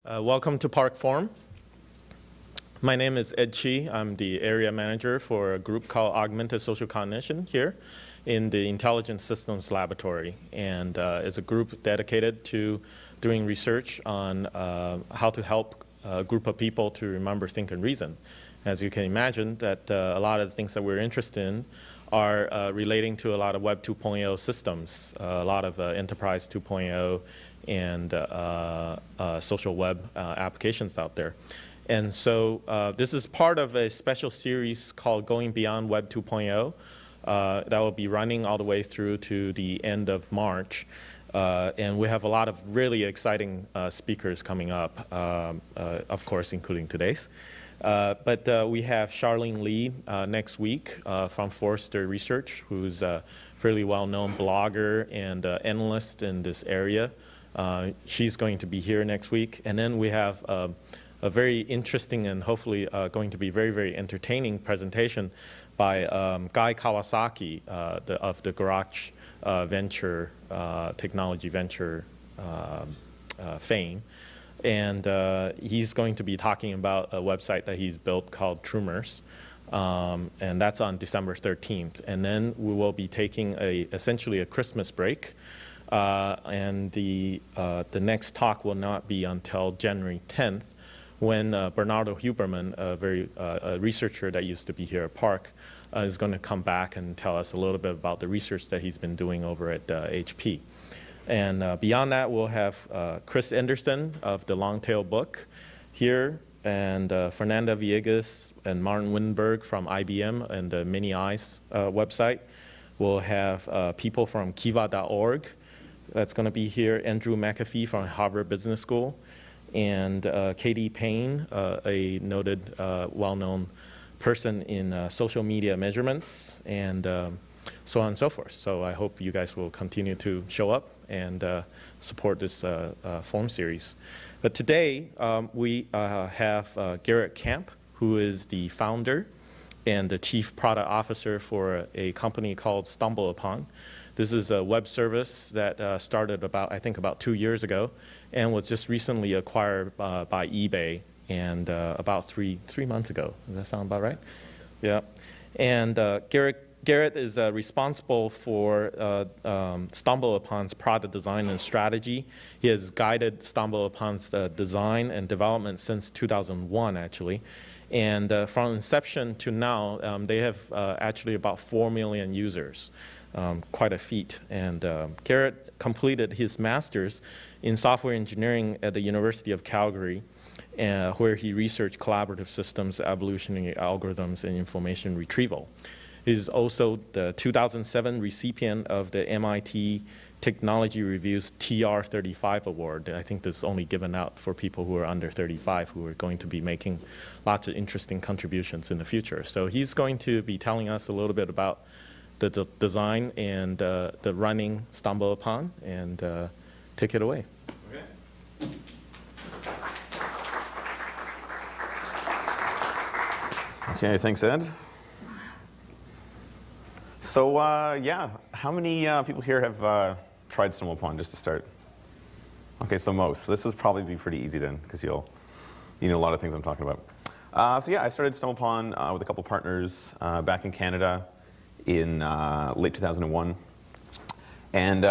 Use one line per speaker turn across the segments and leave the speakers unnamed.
Welcome to PARC Forum. My name is Ed Chi. I'm the area manager for a group called Augmented Social Cognition here in the Intelligent Systems Laboratory. And it's a group dedicated to doing research on how to help a group of people to remember, think, and reason. As you can imagine, that a lot of the things that we're interested in are relating to a lot of Web 2.0 systems, a lot of Enterprise 2.0 and social web applications out there. And so this is part of a special series called Going Beyond Web 2.0 that will be running all the way through to the end of March. And we have a lot of really exciting speakers coming up, of course, including today's. But we have Charlene Lee next week from Forrester Research, who's a fairly well-known blogger and analyst in this area. She's going to be here next week. And then we have a very interesting and hopefully going to be very, very entertaining presentation by Guy Kawasaki of the Garage venture, technology venture fame. And he's going to be talking about a website that he's built called Trumors. And that's on December 13th. And then we will be taking essentially a Christmas break. And the next talk will not be until January 10th, when Bernardo Huberman, a researcher that used to be here at PARC, is going to come back and tell us a little bit about the research that he's been doing over at HP. And beyond that, we'll have Chris Anderson of the Long Tail Book here, and Fernanda Villegas and Martin Winberg from IBM and the Mini Eyes website. We'll have people from kiva.org. That's going to be here. Andrew McAfee from Harvard Business School. And Katie Payne, a noted, well-known person in social media measurements, and so on and so forth. So I hope you guys will continue to show up and support this forum series. But today, we have Garrett Camp, who is the founder and the chief product officer for a company called StumbleUpon. This is a web service that started I think about 2 years ago, and was just recently acquired by eBay, and about three months ago. Does that sound about right? Yeah. And Garrett is responsible for StumbleUpon's product design and strategy. He has guided StumbleUpon's design and development since 2001, actually. And from inception to now, they have actually about 4 million users. Quite a feat. And Garrett completed his master's in software engineering at the University of Calgary, where he researched collaborative systems, evolutionary algorithms, and information retrieval. He's also the 2007 recipient of the MIT Technology Review's TR35 award. I think this is only given out for people who are under 35 who are going to be making lots of interesting contributions in the future. So he's going to be telling us a little bit about the design and the running StumbleUpon, and take it away.
Okay. Okay, thanks, Ed. So yeah, how many people here have tried StumbleUpon, just to start? Okay, so most. This will probably be pretty easy then, because you know a lot of things I'm talking about. So yeah, I started StumbleUpon with a couple partners back in Canada in late 2001. And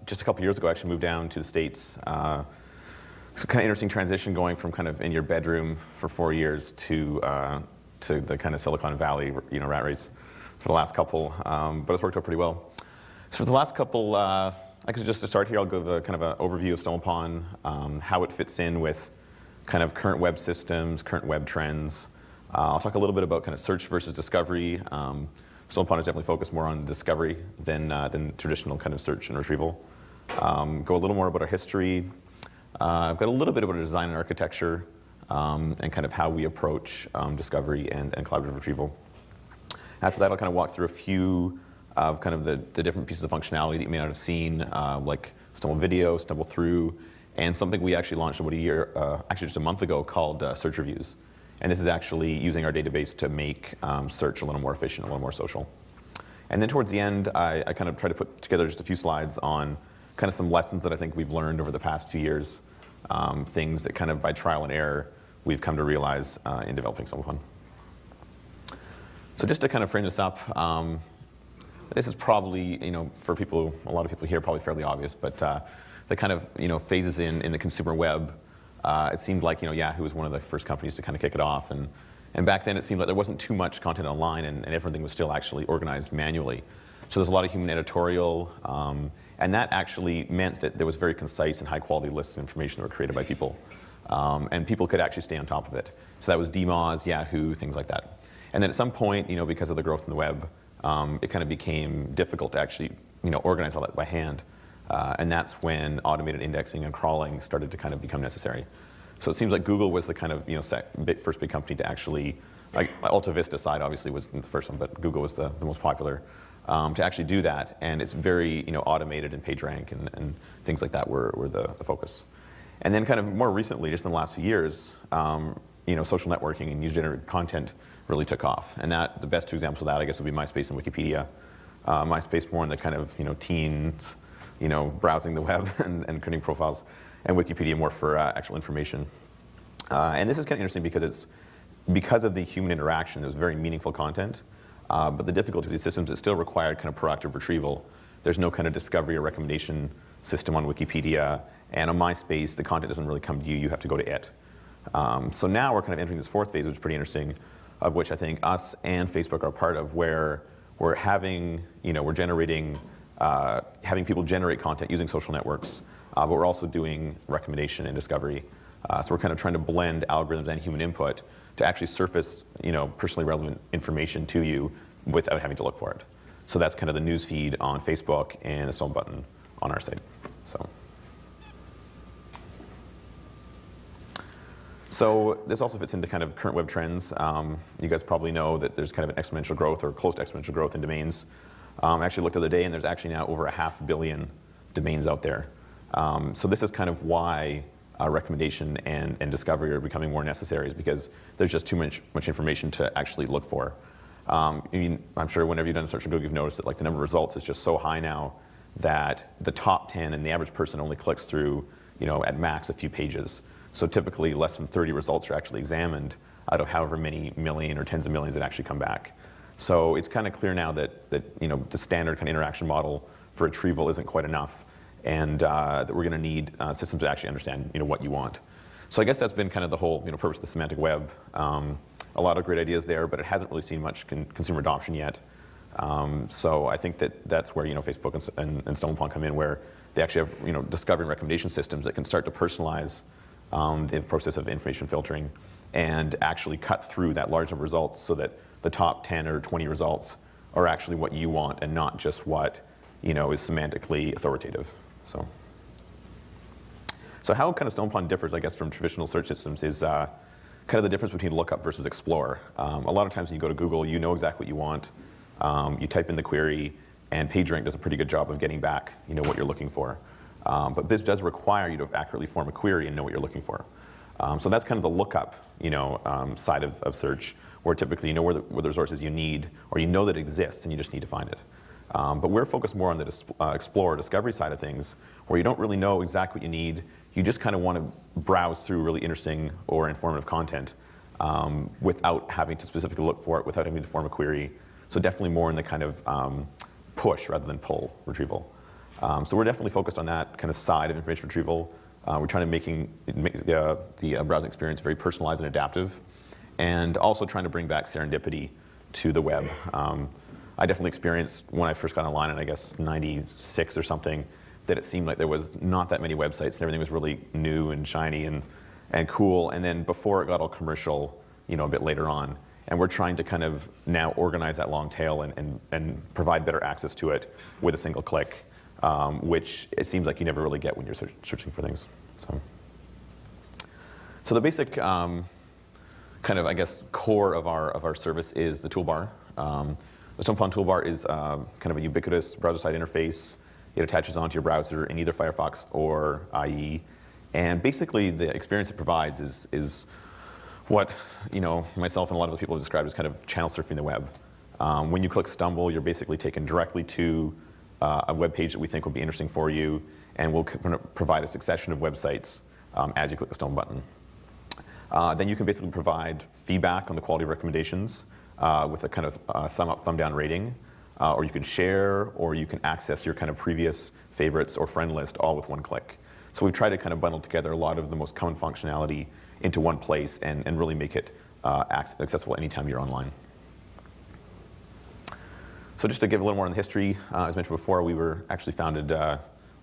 just a couple years ago, I actually moved down to the States. So kind of interesting transition going from kind of in your bedroom for 4 years to the kind of Silicon Valley, rat race for the last couple. But it's worked out pretty well. So for the last couple, actually just to start here, I'll give a kind of an overview of StumbleUpon, how it fits in with kind of current web systems, current web trends. I'll talk a little bit about kind of search versus discovery. StumbleUpon is definitely focused more on discovery than traditional kind of search and retrieval. Go a little more about our history. I've got a little bit about our design and architecture, and kind of how we approach discovery and collaborative retrieval. After that, I'll kind of walk through a few of kind of the different pieces of functionality that you may not have seen, like Stumble Video, Stumble Through, and something we actually launched about actually just a month ago, called Search Reviews. And this is actually using our database to make search a little more efficient, a little more social. And then towards the end, I kind of try to put together just a few slides on kind of some lessons that I think we've learned over the past 2 years things that kind of by trial and error we've come to realize in developing StumbleUpon. So just to kind of frame this up, this is probably, for people, a lot of people here, probably fairly obvious, but the kind of, phases in the consumer web, it seemed like, Yahoo was one of the first companies to kind of kick it off. And back then it seemed like there wasn't too much content online and everything was still actually organized manually. So there's a lot of human editorial, and that actually meant that there was very concise and high quality lists of information that were created by people. And people could actually stay on top of it. So that was DMOZ, Yahoo, things like that. And then at some point, because of the growth in the web, it kind of became difficult to actually, organize all that by hand. And that's when automated indexing and crawling started to kind of become necessary. So it seems like Google was the kind of, first big company to actually, like Alta Vista side obviously was the first one, but Google was the most popular, to actually do that. And it's very, automated, and PageRank and things like that were the focus. And then kind of more recently, just in the last few years, social networking and user-generated content really took off. And the best two examples of that, I guess, would be MySpace and Wikipedia. MySpace more in the kind of, teens, browsing the web and creating profiles, and Wikipedia more for actual information. And this is kind of interesting because of the human interaction, it was very meaningful content. But the difficulty with these systems, it still required kind of proactive retrieval. There's no kind of discovery or recommendation system on Wikipedia. And on MySpace, the content doesn't really come to you, you have to go to it. So now we're kind of entering this fourth phase, which is pretty interesting, of which I think us and Facebook are part of, where we're having, we're generating, having people generate content using social networks, but we're also doing recommendation and discovery. So we're kind of trying to blend algorithms and human input to actually surface, personally relevant information to you without having to look for it. So that's kind of the news feed on Facebook and the Stumble button on our site. So this also fits into kind of current web trends. You guys probably know that there's kind of an exponential growth or close to exponential growth in domains. I actually looked the other day, and there's actually now over 500 million domains out there. So this is kind of why recommendation and discovery are becoming more necessary, is because there's just too much information to actually look for. I'm sure whenever you've done a search on Google, you've noticed that like the number of results is just so high now that the top 10 and the average person only clicks through, at max a few pages. So typically less than 30 results are actually examined out of however many million or tens of millions that actually come back. So it's kind of clear now that the standard kind of interaction model for retrieval isn't quite enough, and that we're going to need systems to actually understand what you want. So I guess that's been kind of the whole purpose of the semantic web. A lot of great ideas there, but it hasn't really seen much consumer adoption yet. So I think that's where Facebook and StumbleUpon come in, where they actually have discovery and recommendation systems that can start to personalize the process of information filtering and actually cut through that large number of results so that the top 10 or 20 results are actually what you want and not just what is semantically authoritative. So how kind of StumbleUpon differs, I guess, from traditional search systems is kind of the difference between lookup versus explore. A lot of times when you go to Google, you know exactly what you want. You type in the query, and PageRank does a pretty good job of getting back what you're looking for. But this does require you to accurately form a query and know what you're looking for. So that's kind of the lookup side of search, where typically you know where the resources you need, or you know that it exists and you just need to find it. But we're focused more on the explore, discovery side of things, where you don't really know exactly what you need. You just kind of want to browse through really interesting or informative content without having to specifically look for it, without having to form a query. So definitely more in the kind of push rather than pull retrieval. So we're definitely focused on that kind of side of information retrieval. We're trying to make the browsing experience very personalized and adaptive, and also trying to bring back serendipity to the web. I definitely experienced when I first got online in, I guess, 96 or something, that it seemed like there was not that many websites and everything was really new and shiny and cool. And then before it got all commercial, a bit later on. And we're trying to kind of now organize that long tail and provide better access to it with a single click, which it seems like you never really get when you're searching for things. So the basic kind of, I guess, core of our service is the toolbar. The StumbleUpon toolbar is kind of a ubiquitous browser-side interface. It attaches onto your browser in either Firefox or IE. And basically, the experience it provides is what myself and a lot of the people have described as kind of channel surfing the web. When you click Stumble, you're basically taken directly to a web page that we think will be interesting for you, and we'll provide a succession of websites as you click the Stumble button. Then you can basically provide feedback on the quality of recommendations with a kind of thumb up, thumb down rating, or you can share, or you can access your kind of previous favorites or friend list all with one click. So we've tried to kind of bundle together a lot of the most common functionality into one place and really make it accessible anytime you're online. So just to give a little more on the history, as mentioned before, we were actually founded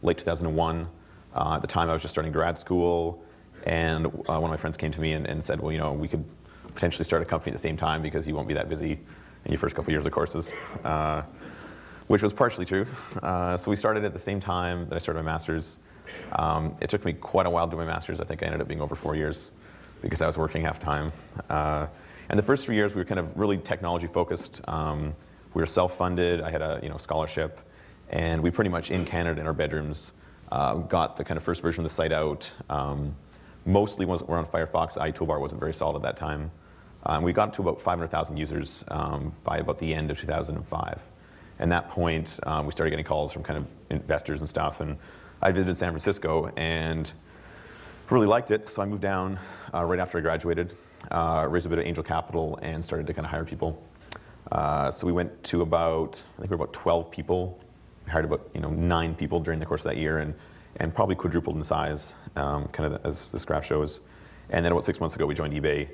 late 2001. At the time I was just starting grad school, and one of my friends came to me and said, well, you know, we could potentially start a company at the same time because you won't be that busy in your first couple years of courses, which was partially true. So we started at the same time that I started my master's. It took me quite a while to do my master's. I think I ended up being over 4 years because I was working half time. And the first 3 years we were kind of really technology focused. We were self-funded. I had a scholarship, and we pretty much in Canada in our bedrooms got the kind of first version of the site out. Mostly we're on Firefox. iToolbar wasn't very solid at that time. We got to about 500,000 users by about the end of 2005. And at that point, we started getting calls from kind of investors and stuff. And I visited San Francisco and really liked it. So I moved down right after I graduated, raised a bit of angel capital, and started to kind of hire people. So we went to about, I think we were about 12 people. We hired about 9 people during the course of that year, and probably quadrupled in size, kind of as this graph shows. And then about 6 months ago, we joined eBay.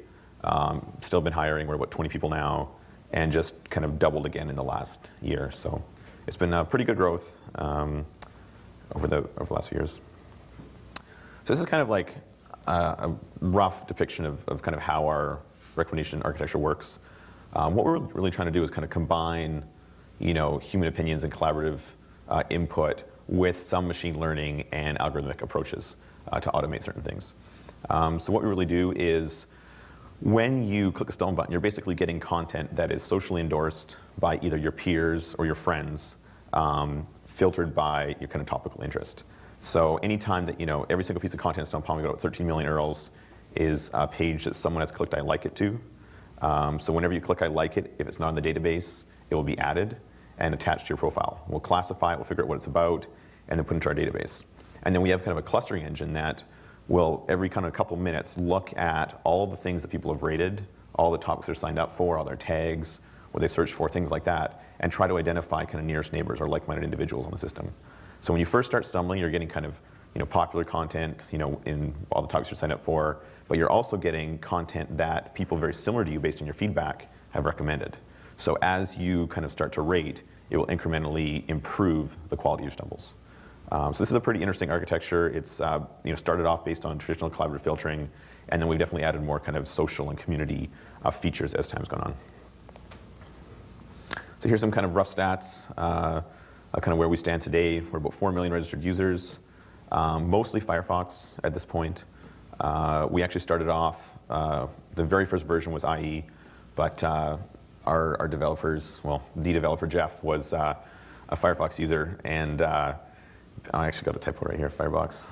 Still been hiring. We're about 20 people now, and just kind of doubled again in the last year. So it's been pretty good growth over the last few years. So this is kind of like a rough depiction of kind of how our recommendation architecture works. What we're really trying to do is kind of combine, human opinions and collaborative input with some machine learning and algorithmic approaches to automate certain things. So what we really do is, when you click the Stumble button, you're basically getting content that is socially endorsed by either your peers or your friends, filtered by your kind of topical interest. So anytime that, every single piece of content on StumbleUpon, we got about 13 million URLs, is a page that someone has clicked I like it to. So whenever you click I like it, if it's not in the database, it will be added and attached to your profile. We'll classify it, we'll figure out what it's about, and then put it into our database. And then we have kind of a clustering engine that will, every kind of couple minutes, look at all the things that people have rated, all the topics they're signed up for, all their tags, what they search for, things like that, and try to identify kind of nearest neighbors or like-minded individuals on the system. So when you first start stumbling, you're getting kind of popular content, in all the topics you're signed up for, but you're also getting content that people very similar to you, based on your feedback, have recommended. So as you kind of start to rate, it will incrementally improve the quality of your stumbles. So this is a pretty interesting architecture. It's started off based on traditional collaborative filtering, and then we've definitely added more kind of social and community features as time's gone on. So here's some kind of rough stats, kind of where we stand today. We're about 4 million registered users, mostly Firefox at this point. We actually started off, the very first version was IE, but our developers, well, the developer Jeff was a Firefox user, and I actually got a typo right here, Firebox.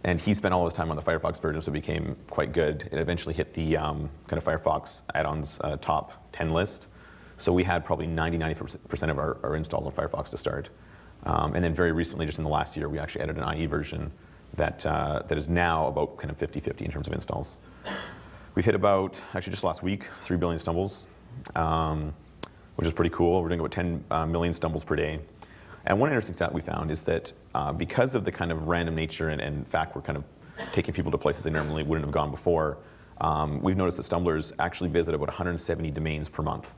And he spent all his time on the Firefox version, so it became quite good. It eventually hit the kind of Firefox add-ons top 10 list. So we had probably 90% of our installs on Firefox to start. And then very recently, just in the last year, we actually added an IE version that is now about kind of 50-50 in terms of installs. We've hit about, actually just last week, 3 billion stumbles, which is pretty cool. We're doing about 10 million stumbles per day. And one interesting stat we found is that because of the kind of random nature and in fact we're kind of taking people to places they normally wouldn't have gone before, we've noticed that stumblers actually visit about 170 domains per month.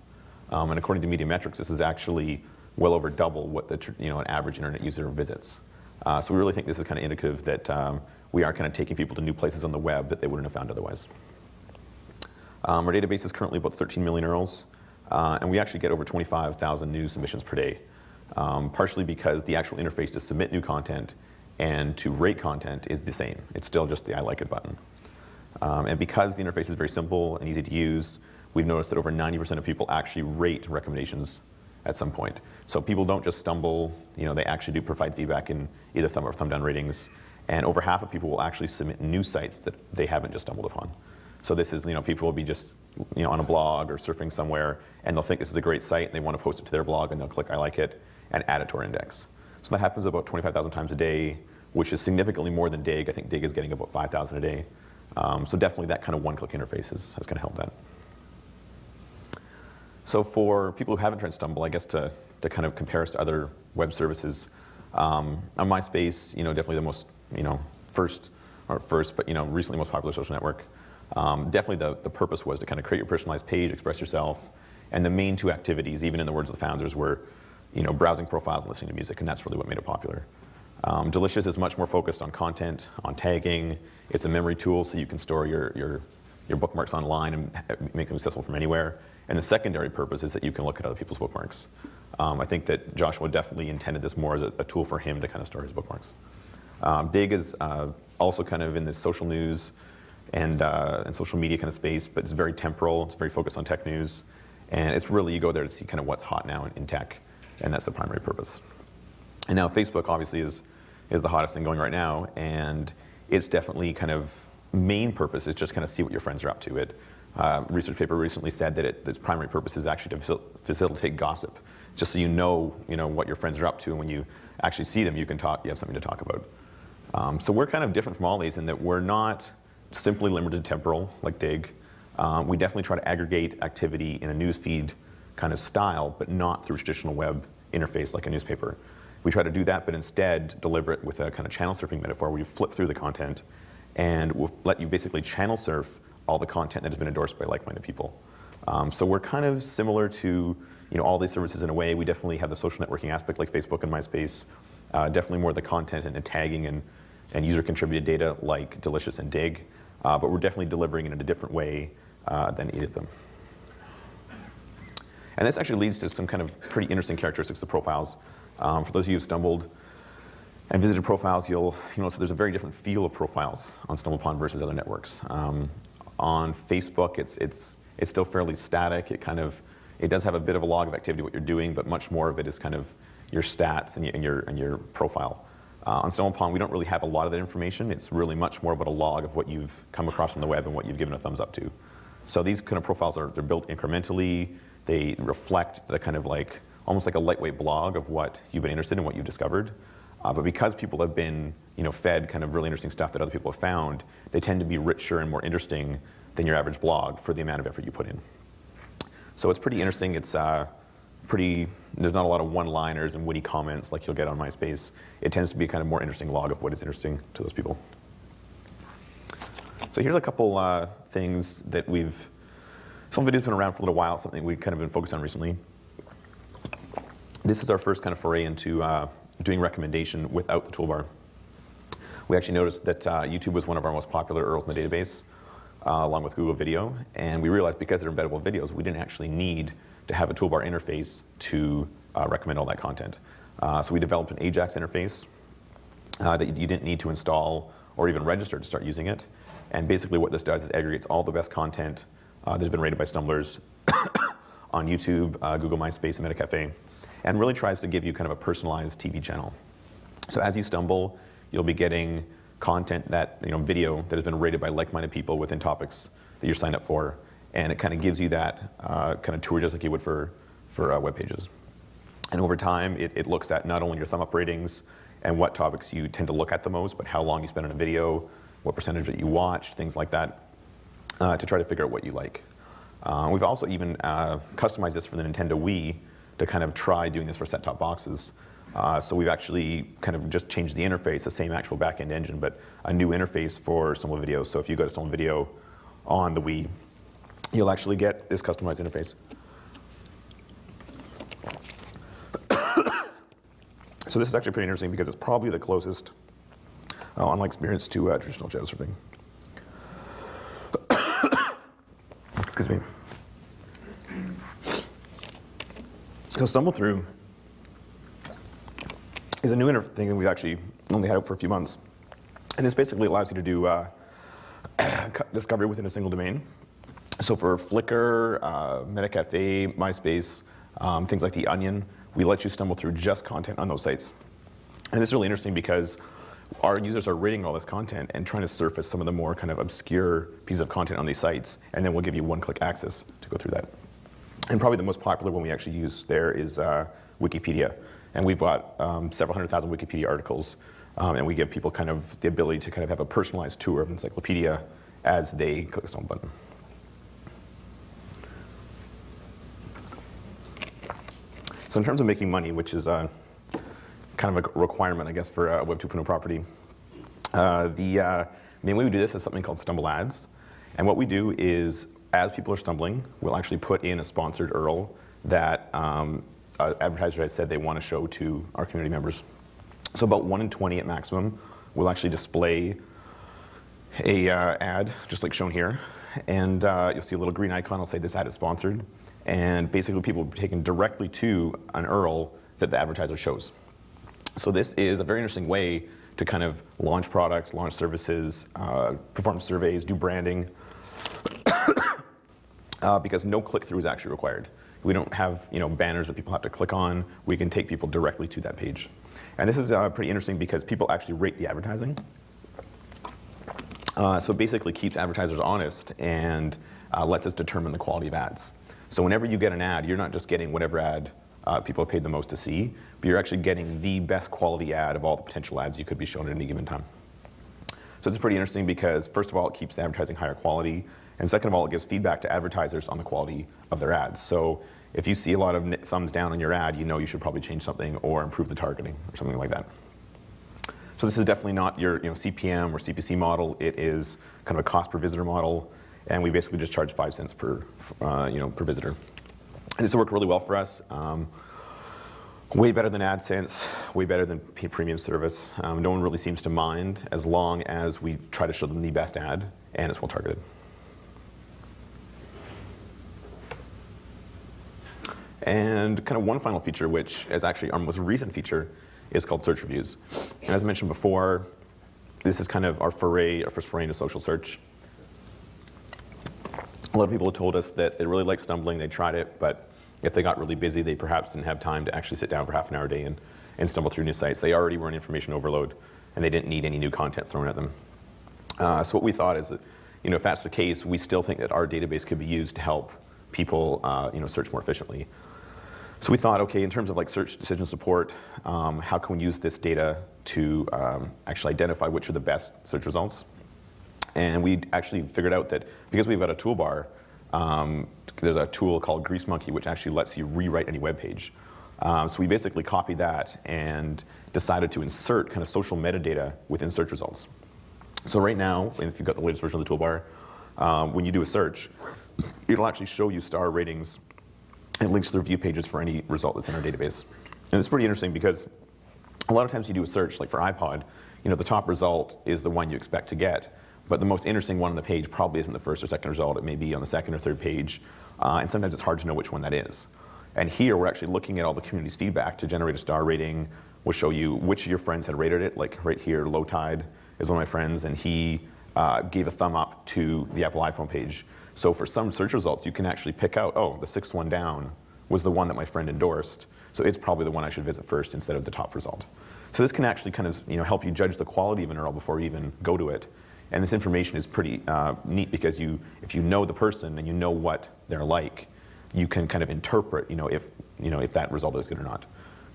And according to Mediametrics, this is actually well over double what an average internet user visits. So we really think this is kind of indicative that we are kind of taking people to new places on the web that they wouldn't have found otherwise. Our database is currently about 13 million URLs, and we actually get over 25,000 new submissions per day. Partially because the actual interface to submit new content and to rate content is the same. It's still just the I like it button. And because the interface is very simple and easy to use, we've noticed that over 90% of people actually rate recommendations at some point. So people don't just stumble, they actually do provide feedback in either thumb or thumb down ratings. And over half of people will actually submit new sites that they haven't just stumbled upon. So this is, people will be just, on a blog or surfing somewhere, and they'll think this is a great site, and they want to post it to their blog, and they'll click I like it and add it to our index. So that happens about 25,000 times a day. which is significantly more than Dig. I think Dig is getting about 5,000 a day. So definitely that kind of one-click interface has kind of helped that. So for people who haven't tried Stumble, I guess to kind of compare us to other web services, on MySpace, definitely the most, first, but recently most popular social network. Definitely the purpose was to kind of create your personalized page, express yourself, and the main two activities, even in the words of the founders, were browsing profiles and listening to music, and that's really what made it popular. Delicious is much more focused on content, on tagging. It's a memory tool, so you can store your bookmarks online and make them accessible from anywhere. And the secondary purpose is that you can look at other people's bookmarks. I think that Joshua definitely intended this more as a tool for him to kind of store his bookmarks. Dig is also kind of in this social news and social media kind of space, but it's very temporal. It's very focused on tech news. And it's really, you go there to see kind of what's hot now in tech, and that's the primary purpose. And now Facebook obviously is the hottest thing going right now, and it's definitely kind of main purpose is just kind of see what your friends are up to. Research paper recently said that its primary purpose is actually to facilitate gossip, just so you know what your friends are up to, and when you actually see them, you have something to talk about. So we're kind of different from all these in that we're not simply limited to temporal like Dig. We definitely try to aggregate activity in a newsfeed kind of style, but not through a traditional web interface like a newspaper. We try to do that, but instead deliver it with a kind of channel surfing metaphor where you flip through the content and we'll let you basically channel surf all the content that has been endorsed by like-minded people. So we're kind of similar to all these services in a way. We definitely have the social networking aspect like Facebook and MySpace, definitely more the content and tagging and user-contributed data like Delicious and Dig, but we're definitely delivering it in a different way than either of them. And this actually leads to some kind of pretty interesting characteristics of profiles. For those of you who've stumbled and visited profiles, you'll notice there's a very different feel of profiles on StumbleUpon versus other networks. On Facebook, it's still fairly static. It does have a bit of a log of activity, what you're doing, but much more of it is kind of your stats and your profile. On StumbleUpon, we don't really have a lot of that information. It's really much more about a log of what you've come across on the web and what you've given a thumbs up to. So these kind of profiles they're built incrementally. They reflect the kind of almost like a lightweight blog of what you've been interested in, what you've discovered. But because people have been fed kind of really interesting stuff that other people have found, they tend to be richer and more interesting than your average blog for the amount of effort you put in. So it's pretty interesting. It's there's not a lot of one-liners and witty comments like you'll get on MySpace. It tends to be a kind of more interesting log of what is interesting to those people. So here's a couple things that some videos been around for a little while, something we've kind of been focused on recently. This is our first kind of foray into doing recommendation without the toolbar. We actually noticed that YouTube was one of our most popular URLs in the database, along with Google Video, and we realized because they're embeddable videos, we didn't actually need to have a toolbar interface to recommend all that content. So we developed an AJAX interface that you didn't need to install or even register to start using it. And basically what this does is aggregates all the best content that has been rated by stumblers on YouTube, Google, MySpace, and MetaCafe, and really tries to give you kind of a personalized TV channel. So as you stumble, you'll be getting content video that has been rated by like-minded people within topics that you're signed up for, and it kind of gives you that kind of tour just like you would for web pages. And over time, it looks at not only your thumb up ratings and what topics you tend to look at the most, but how long you spend on a video, what percentage that you watched, things like that, to try to figure out what you like. We've also even customized this for the Nintendo Wii to kind of try doing this for set-top boxes. So we've actually kind of just changed the interface, the same actual back-end engine, but a new interface for Stumble Video. So if you go to Stumble Video on the Wii, you'll actually get this customized interface. So this is actually pretty interesting because it's probably the closest online experience to traditional channel surfing. Excuse me. So Stumble Through is a new thing that we've actually only had out for a few months. And this basically allows you to do discovery within a single domain. So for Flickr, MetaCafe, MySpace, things like The Onion, we let you stumble through just content on those sites. And this is really interesting because our users are rating all this content and trying to surface some of the more kind of obscure pieces of content on these sites, and then we'll give you one-click access to go through that. And probably the most popular one we actually use there is Wikipedia. And we've got several 100,000 Wikipedia articles And we give people kind of the ability to kind of have a personalized tour of encyclopedia as they click the Stumble button. So in terms of making money, which is kind of a requirement, I guess, for a Web 2.0 property, the main way we do this is something called Stumble Ads. And what we do is, as people are stumbling, we'll actually put in a sponsored URL that advertisers had said they want to show to our community members. So about 1 in 20 at maximum will actually display a ad, just like shown here. And you'll see a little green icon. It'll say this ad is sponsored. And basically people will be taken directly to an URL that the advertiser shows. So this is a very interesting way to kind of launch products, launch services, perform surveys, do branding, because no click-through is actually required. We don't have banners that people have to click on. We can take people directly to that page. And this is pretty interesting because people actually rate the advertising. So basically keeps advertisers honest and lets us determine the quality of ads. So whenever you get an ad, you're not just getting whatever ad people have paid the most to see, but you're actually getting the best quality ad of all the potential ads you could be shown at any given time. So it's pretty interesting because, first of all, it keeps the advertising higher quality, and second of all, it gives feedback to advertisers on the quality of their ads. So if you see a lot of thumbs down on your ad, you know you should probably change something or improve the targeting or something like that. So this is definitely not your CPM or CPC model. It is kind of a cost per visitor model, and we basically just charge 5 cents per per visitor. And this worked really well for us. Way better than AdSense, way better than premium service. No one really seems to mind as long as we try to show them the best ad and it's well targeted. And kind of one final feature, which is actually our most recent feature, is called search reviews. And as I mentioned before, this is kind of our first foray into social search. A lot of people have told us that they really like stumbling, they tried it, but if they got really busy, they perhaps didn't have time to actually sit down for half an hour a day and stumble through new sites. They already were in information overload, and they didn't need any new content thrown at them. So what we thought is that, if that's the case, we still think that our database could be used to help people, search more efficiently. So we thought, okay, in terms of like search decision support, how can we use this data to actually identify which are the best search results? And we actually figured out that because we've got a toolbar, there's a tool called Grease Monkey, which actually lets you rewrite any web page. So we basically copied that and decided to insert kind of social metadata within search results. So right now, if you've got the latest version of the toolbar, when you do a search, it'll actually show you star ratings and links to the review pages for any result that's in our database. And it's pretty interesting because a lot of times you do a search, like for iPod, the top result is the one you expect to get. But the most interesting one on the page probably isn't the first or second result. It may be on the second or third page. And sometimes it's hard to know which one that is. And here we're actually looking at all the community's feedback to generate a star rating. We'll show you which of your friends had rated it. Like right here, Low Tide is one of my friends, and he gave a thumb up to the Apple iPhone page. So for some search results, you can actually pick out, oh, the sixth one down was the one that my friend endorsed. So it's probably the one I should visit first instead of the top result. So this can actually kind of help you judge the quality of an URL before you even go to it. And this information is pretty neat because if you know the person and you know what they're like, you can kind of interpret, if that result is good or not.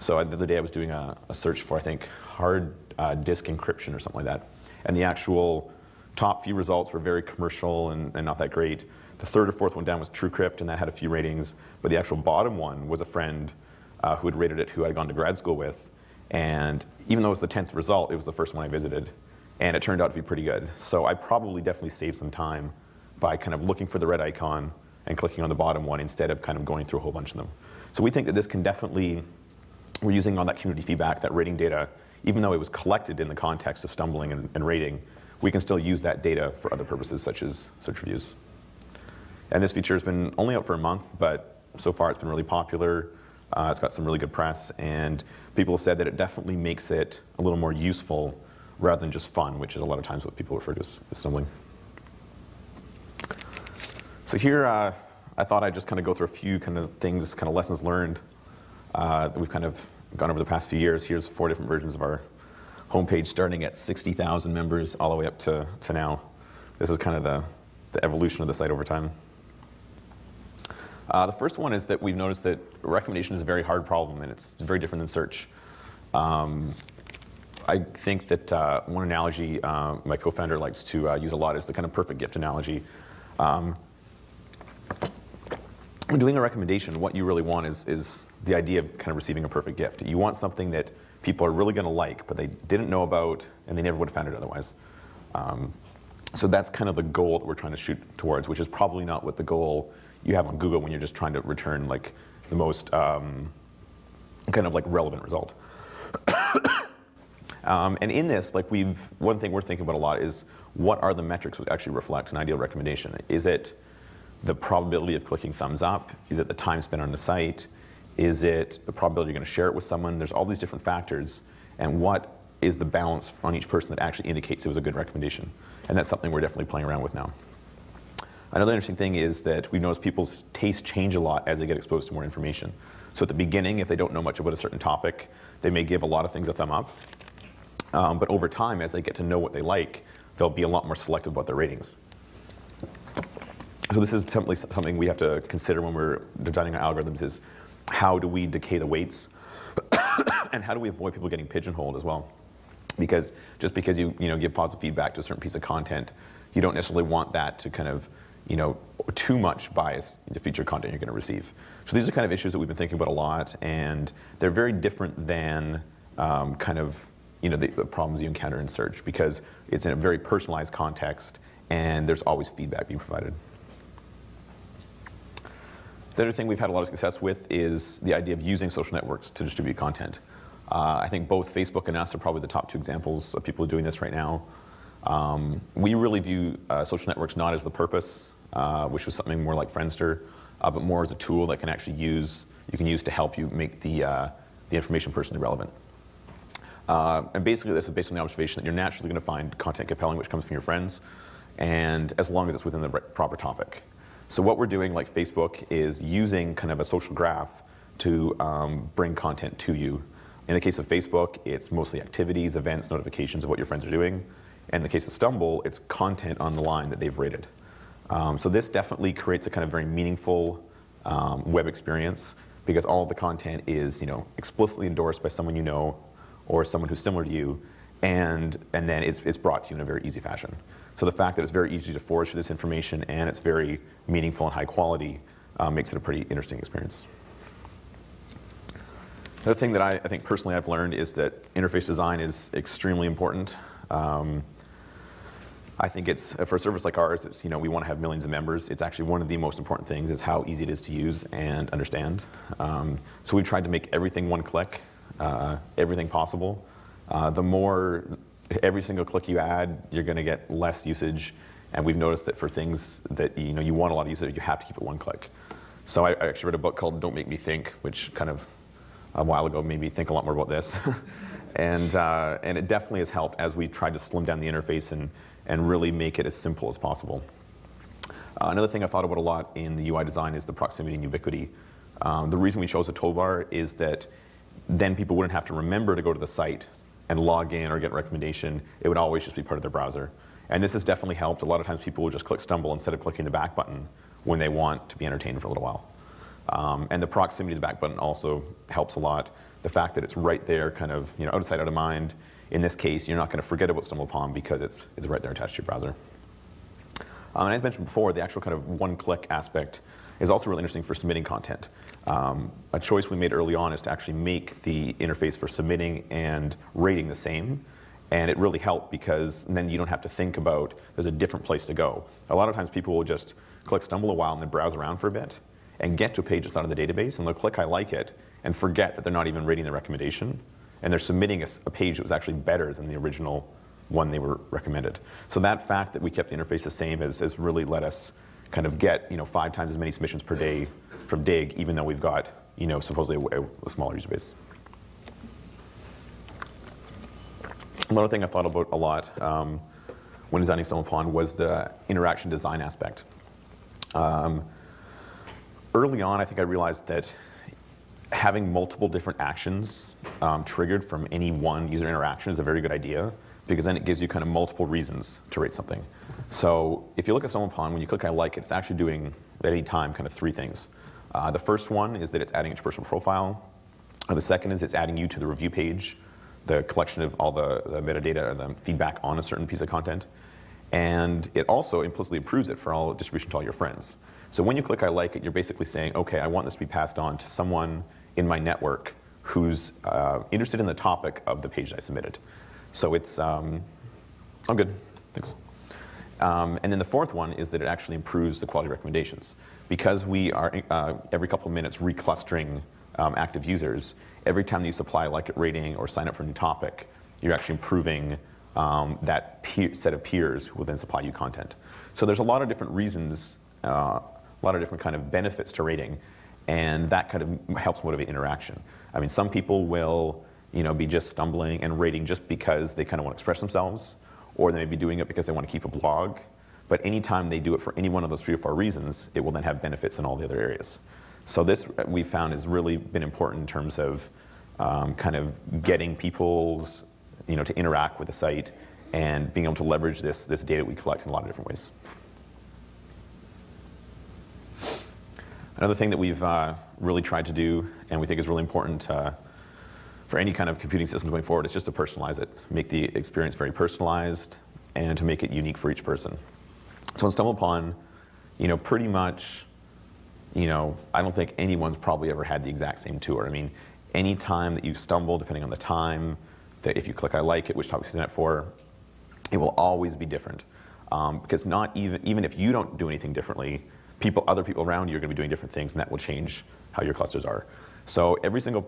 So the other day I was doing a search for, I think, hard disk encryption or something like that. And the actual top few results were very commercial and not that great. The third or fourth one down was TrueCrypt, and that had a few ratings. But the actual bottom one was a friend who had rated it, who I'd gone to grad school with. And even though it was the 10th result, it was the first one I visited. And it turned out to be pretty good. So I probably definitely saved some time by kind of looking for the red icon and clicking on the bottom one instead of kind of going through a whole bunch of them. So we think that this can definitely, we're using all that community feedback, that rating data, even though it was collected in the context of stumbling and rating, we can still use that data for other purposes such as search reviews. And this feature has been only out for a month, but so far it's been really popular. It's got some really good press, and people have said that it definitely makes it a little more useful rather than just fun, which is a lot of times what people refer to as stumbling. So here, I thought I'd just kind of go through a few kind of things, kind of lessons learned that we've kind of gone over the past few years. Here's 4 different versions of our homepage, starting at 60,000 members all the way up to now. This is kind of the evolution of the site over time. The first one is that we've noticed that recommendation is a very hard problem, and it's very different than search. I think that one analogy my co-founder likes to use a lot is the kind of perfect gift analogy. When doing a recommendation, what you really want is the idea of kind of receiving a perfect gift. You want something that people are really going to like, but they didn't know about, and they never would have found it otherwise. So that's kind of the goal that we're trying to shoot towards, which is probably not what the goal you have on Google when you're just trying to return like the most kind of like relevant result. And in this, like one thing we're thinking about a lot is what are the metrics which actually reflect an ideal recommendation? Is it the probability of clicking thumbs up? Is it the time spent on the site? Is it the probability you're going to share it with someone? There's all these different factors, and what is the balance on each person that actually indicates it was a good recommendation? And that's something we're definitely playing around with now. Another interesting thing is that we've noticed people's tastes change a lot as they get exposed to more information. So at the beginning, if they don't know much about a certain topic, they may give a lot of things a thumb up. But over time, as they get to know what they like, they'll be a lot more selective about their ratings. So this is something we have to consider when we're designing our algorithms is how do we decay the weights and how do we avoid people getting pigeonholed as well? Because just because you give positive feedback to a certain piece of content, you don't necessarily want that to kind of too much bias the featured content you're going to receive. So these are kind of issues that we've been thinking about a lot, and they're very different than kind of the problems you encounter in search, because it's in a very personalized context and there's always feedback being provided. The other thing we've had a lot of success with is the idea of using social networks to distribute content. I think both Facebook and us are probably the top two examples of people doing this right now. We really view social networks not as the purpose, which was something more like Friendster, but more as a tool that can actually you can use to help you make the information personally relevant. And basically this is based on the observation that you're naturally going to find content compelling which comes from your friends, and as long as it's within the proper topic. So what we're doing, like Facebook, is using kind of a social graph to bring content to you. In the case of Facebook, it's mostly activities, events, notifications of what your friends are doing. In the case of Stumble, it's content on the line that they've rated. So this definitely creates a kind of very meaningful web experience, because all of the content is explicitly endorsed by someone you know or someone who's similar to you, and then it's brought to you in a very easy fashion. So the fact that it's very easy to forage through this information and it's very meaningful and high quality makes it a pretty interesting experience. Another thing that I think personally I've learned is that interface design is extremely important. I think it's, for a service like ours, it's, we want to have millions of members. It's actually one of the most important things is how easy it is to use and understand. So we've tried to make everything one click, everything possible. The more every single click you add, you're going to get less usage. And we've noticed that for things that you want a lot of usage, you have to keep it one click. So I actually read a book called Don't Make Me Think, which kind of a while ago made me think a lot more about this. And it definitely has helped as we tried to slim down the interface and really make it as simple as possible. Another thing I thought about a lot in the UI design is the proximity and ubiquity. The reason we chose a toolbar is that then people wouldn't have to remember to go to the site and log in or get recommendation. It would always just be part of their browser. And this has definitely helped. A lot of times people will just click Stumble instead of clicking the back button when they want to be entertained for a little while. And the proximity to the back button also helps a lot. The fact that it's right there, kind of out of sight, out of mind. In this case, you're not going to forget about StumbleUpon because it's right there attached to your browser. And as mentioned before, the actual kind of one-click aspect is also really interesting for submitting content. A choice we made early on is to actually make the interface for submitting and rating the same. And it really helped because then you don't have to think about there's a different place to go. A lot of times people will just click Stumble a while and then browse around for a bit and get to a page that's out of the database, and they'll click I like it and forget that they're not even rating the recommendation. And they're submitting a page that was actually better than the original one they were recommended. So that fact that we kept the interface the same has really let us kind of get 5 times as many submissions per day from Dig, even though we've got supposedly a smaller user base. Another thing I thought about a lot when designing StumbleUpon was the interaction design aspect. Early on, I think I realized that having multiple different actions triggered from any one user interaction is a very good idea, because then it gives you kind of multiple reasons to rate something. So if you look at StumbleUpon, when you click I like it, it's actually doing at any time kind of 3 things. The first one is that it's adding it to personal profile. The second is it's adding you to the review page. the collection of all the metadata or the feedback on a certain piece of content. And it also implicitly approves it for all distribution to all your friends. So when you click I like it, you're basically saying, okay, I want this to be passed on to someone in my network who's interested in the topic of the page that I submitted. So it's, oh good, thanks. And then the fourth one is that it actually improves the quality of recommendations. Because we are every couple of minutes reclustering active users, every time you supply a like it rating or sign up for a new topic, you're actually improving that set of peers who will then supply you content. So there's a lot of different reasons, a lot of different kind of benefits to rating, and that kind of helps motivate interaction. I mean, some people will be just stumbling and rating just because they kind of want to express themselves, or they may be doing it because they want to keep a blog. But anytime they do it for any one of those 3 or 4 reasons, it will then have benefits in all the other areas. So this, we found, has really been important in terms of kind of getting people's, to interact with the site and being able to leverage this data we collect in a lot of different ways. Another thing that we've really tried to do, and we think is really important for any kind of computing system going forward, is just to personalize it, make the experience very personalized, and to make it unique for each person. So in StumbleUpon, pretty much, I don't think anyone's probably ever had the exact same tour. I mean, any time that you stumble, depending on the time, that if you click I like it, which topic you send it for, it will always be different. Because not even if you don't do anything differently, other people around you are going to be doing different things, and that will change how your clusters are. So every single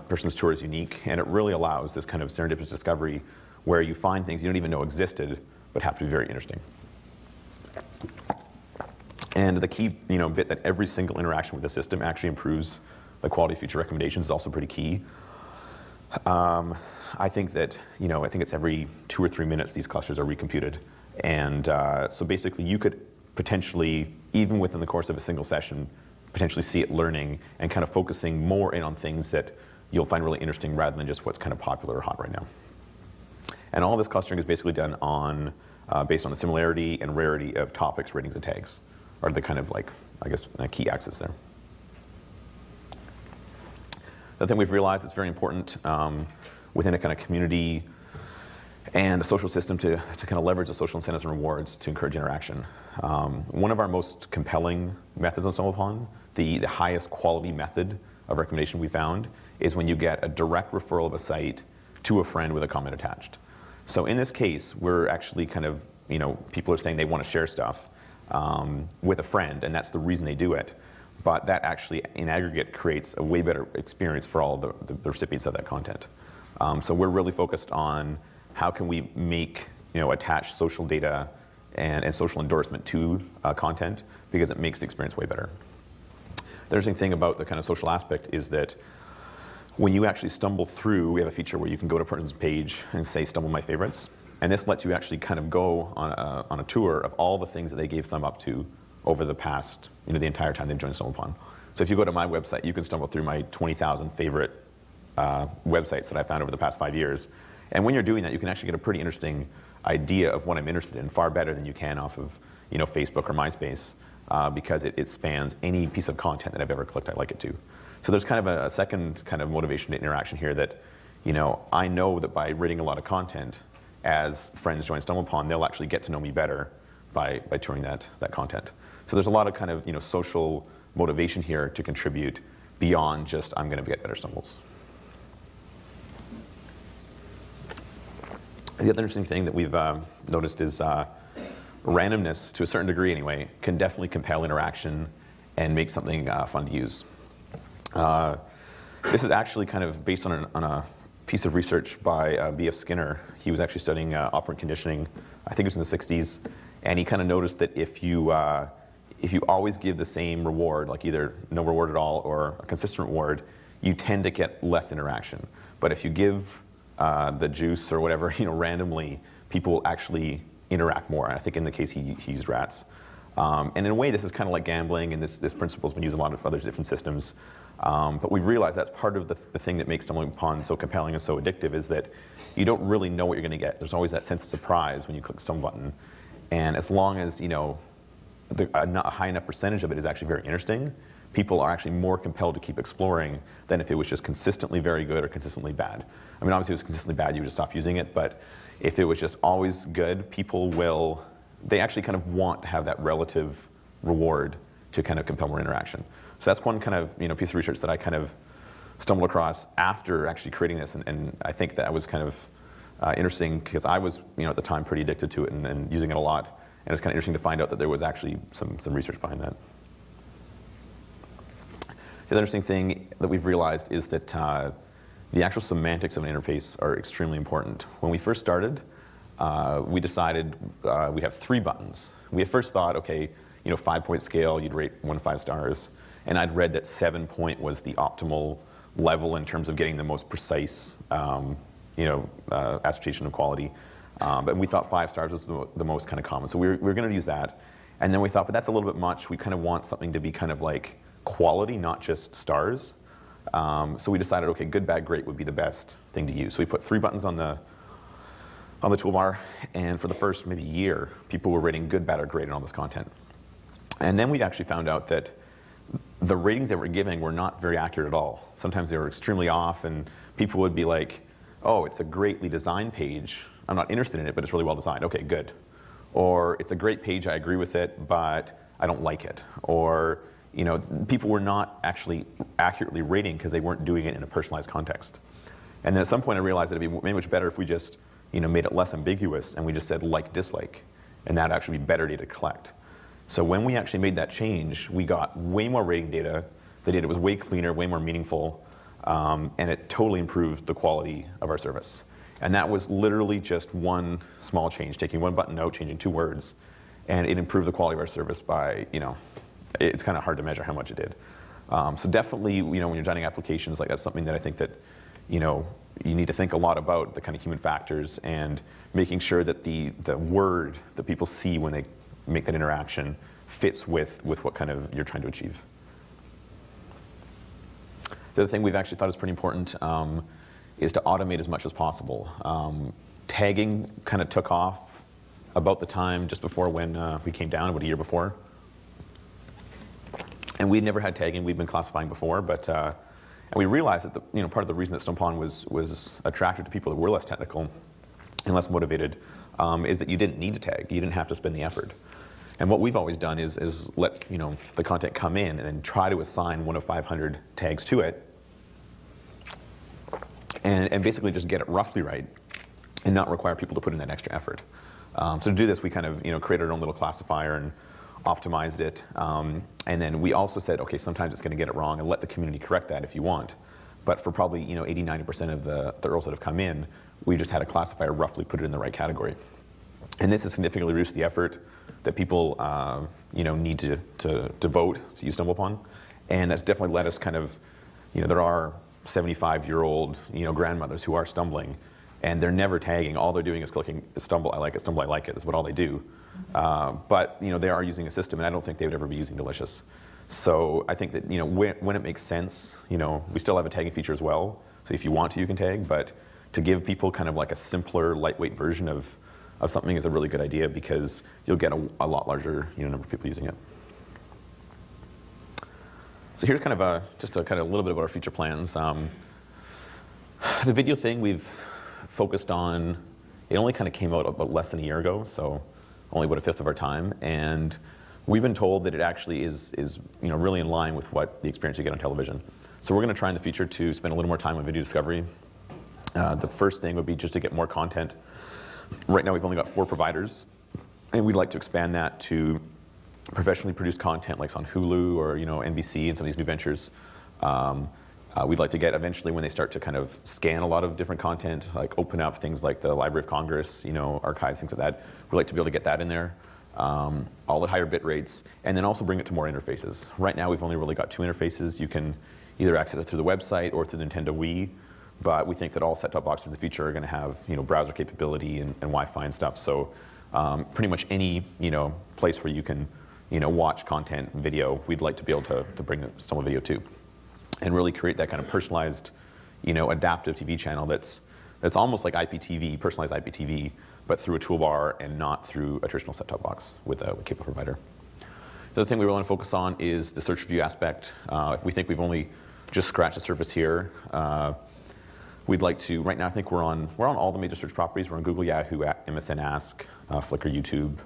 person's tour is unique, and it really allows this kind of serendipitous discovery where you find things you don't even know existed, but have to be very interesting. And the key bit that every single interaction with the system actually improves the quality of future recommendations is also pretty key. I think that, I think it's every 2 or 3 minutes these clusters are recomputed. And so basically you could potentially, even within the course of a single session, potentially see it learning and kind of focusing more in on things that you'll find really interesting rather than just what's kind of popular or hot right now. And all this clustering is basically done on, based on the similarity and rarity of topics, ratings, and tags, are the kind of key axis there. The thing we've realized is very important within a kind of community and a social system to kind of leverage the social incentives and rewards to encourage interaction. One of our most compelling methods on StumbleUpon, the highest quality method of recommendation we found, is when you get a direct referral of a site to a friend with a comment attached. So in this case, we're actually kind of, people are saying they want to share stuff with a friend, and that's the reason they do it. But that actually, in aggregate, creates a way better experience for all the recipients of that content. So we're really focused on how can we make, attach social data and social endorsement to content, because it makes the experience way better. The interesting thing about the kind of social aspect is that when you actually stumble through, we have a feature where you can go to a person's page and say, stumble my favorites. And this lets you actually kind of go on a tour of all the things that they gave thumb up to over the past, the entire time they've joined StumbleUpon. So if you go to my website, you can stumble through my 20,000 favorite websites that I found over the past 5 years. And when you're doing that, you can actually get a pretty interesting idea of what I'm interested in, far better than you can off of Facebook or MySpace, because it spans any piece of content that I've ever clicked I like it to. So there's kind of a second kind of motivation to interaction here that, I know that by reading a lot of content, as friends join StumbleUpon, they'll actually get to know me better by touring that content. So there's a lot of kind of social motivation here to contribute beyond just I'm going to get better stumbles. The other interesting thing that we've noticed is randomness, to a certain degree anyway, can definitely compel interaction and make something fun to use. This is actually kind of based on a piece of research by B.F. Skinner. He was actually studying operant conditioning, I think it was in the 60s, and he kind of noticed that if you always give the same reward, like either no reward at all or a consistent reward, you tend to get less interaction. But if you give the juice or whatever, randomly, people will actually interact more. And I think in the case he used rats. And in a way, this is kind of like gambling, and this principle has been used in a lot of other different systems. But we've realized that's part of the thing that makes StumbleUpon so compelling and so addictive, is that you don't really know what you're going to get. There's always that sense of surprise when you click the Stumble button. And as long as a high enough percentage of it is actually very interesting, people are actually more compelled to keep exploring than if it was just consistently very good or consistently bad. I mean, obviously if it was consistently bad, you would just stop using it, but if it was just always good, people will, they actually kind of want to have that relative reward to kind of compel more interaction. So that's one kind of piece of research that I kind of stumbled across after actually creating this, and I think that was kind of interesting because I was at the time pretty addicted to it and using it a lot, and it's kind of interesting to find out that there was actually some research behind that. The other interesting thing that we've realized is that the actual semantics of an interface are extremely important. When we first started, we decided we'd have 3 buttons. We at first thought, okay, 5-point scale, you'd rate 1 to 5 stars. And I'd read that 7-point was the optimal level in terms of getting the most precise assertion of quality. But we thought 5 stars was the most kind of common. So we were going to use that. And then we thought, but that's a little bit much. We kind of want something to be kind of like quality, not just stars. So we decided, okay, good, bad, great would be the best thing to use. So we put 3 buttons on the toolbar, and for the first maybe year, people were rating good, bad, or great on all this content. And then we actually found out that the ratings they were giving were not very accurate at all. Sometimes they were extremely off, and people would be like, oh, it's a greatly designed page. I'm not interested in it, but it's really well designed. Okay, good. Or it's a great page, I agree with it, but I don't like it. Or people were not actually accurately rating because they weren't doing it in a personalized context. And then at some point I realized that it'd be much better if we just made it less ambiguous and we just said like, dislike, and that'd actually be better data to collect. So when we actually made that change, we got way more rating data. The data was way cleaner, way more meaningful, and it totally improved the quality of our service. And that was literally just one small change, taking 1 button out, changing 2 words, and it improved the quality of our service by, it's kind of hard to measure how much it did. So definitely, when you're designing applications, like that's something that I think that, you need to think a lot about, the kind of human factors, and making sure that the word that people see when they make that interaction fits with what kind of you're trying to achieve. The other thing we've actually thought is pretty important is to automate as much as possible. Tagging kind of took off about the time just before when we came down, about a year before. And we'd never had tagging. We'd been classifying before, but and we realized that part of the reason that StumbleUpon was attractive to people that were less technical and less motivated is that you didn't need to tag. You didn't have to spend the effort. And what we've always done is let the content come in and then try to assign 1 of 500 tags to it, and basically just get it roughly right, and not require people to put in that extra effort. So to do this, we kind of created our own little classifier and optimized it, and then we also said, okay, sometimes it's going to get it wrong, and let the community correct that if you want. But for probably 80–90% of the URLs that have come in, we just had a classifier roughly put it in the right category. And this has significantly reduced the effort that people need to devote to use StumbleUpon, and that's definitely let us kind of, there are 75-year-old grandmothers who are stumbling, and they're never tagging. All they're doing is clicking stumble, I like it, stumble, I like it. That's what all they do. But they are using a system, and I don't think they would ever be using Delicious. So I think that when it makes sense, we still have a tagging feature as well. So if you want to, you can tag. But to give people kind of like a simpler, lightweight version of something is a really good idea, because you'll get a lot larger number of people using it. So here's kind of just a kind of little bit about our future plans. The video thing we've focused on, it only kind of came out about less than a year ago, so only about 1/5 of our time, and we've been told that it actually is really in line with what the experience you get on television. So we're going to try in the future to spend a little more time on video discovery. The first thing would be just to get more content. Right now we've only got 4 providers, and we'd like to expand that to professionally produced content like on Hulu or NBC and some of these new ventures. We'd like to get eventually, when they start to kind of scan a lot of different content, like open up things like the Library of Congress, archives, things like that. We'd like to be able to get that in there, all at higher bit rates, and then also bring it to more interfaces. Right now we've only really got 2 interfaces. You can either access it through the website or through the Nintendo Wii, but we think that all set-top boxes in the future are going to have browser capability and Wi-Fi and stuff. So pretty much any place where you can watch content, video, we'd like to be able to bring some video to, and really create that kind of personalized, adaptive TV channel that's almost like IPTV, personalized IPTV, but through a toolbar and not through a traditional set-top box with a cable provider. The other thing we really want to focus on is the search review aspect. We think we've only just scratched the surface here. We'd like to, right now I think we're on all the major search properties. We're on Google, Yahoo, MSN Ask, Flickr, YouTube,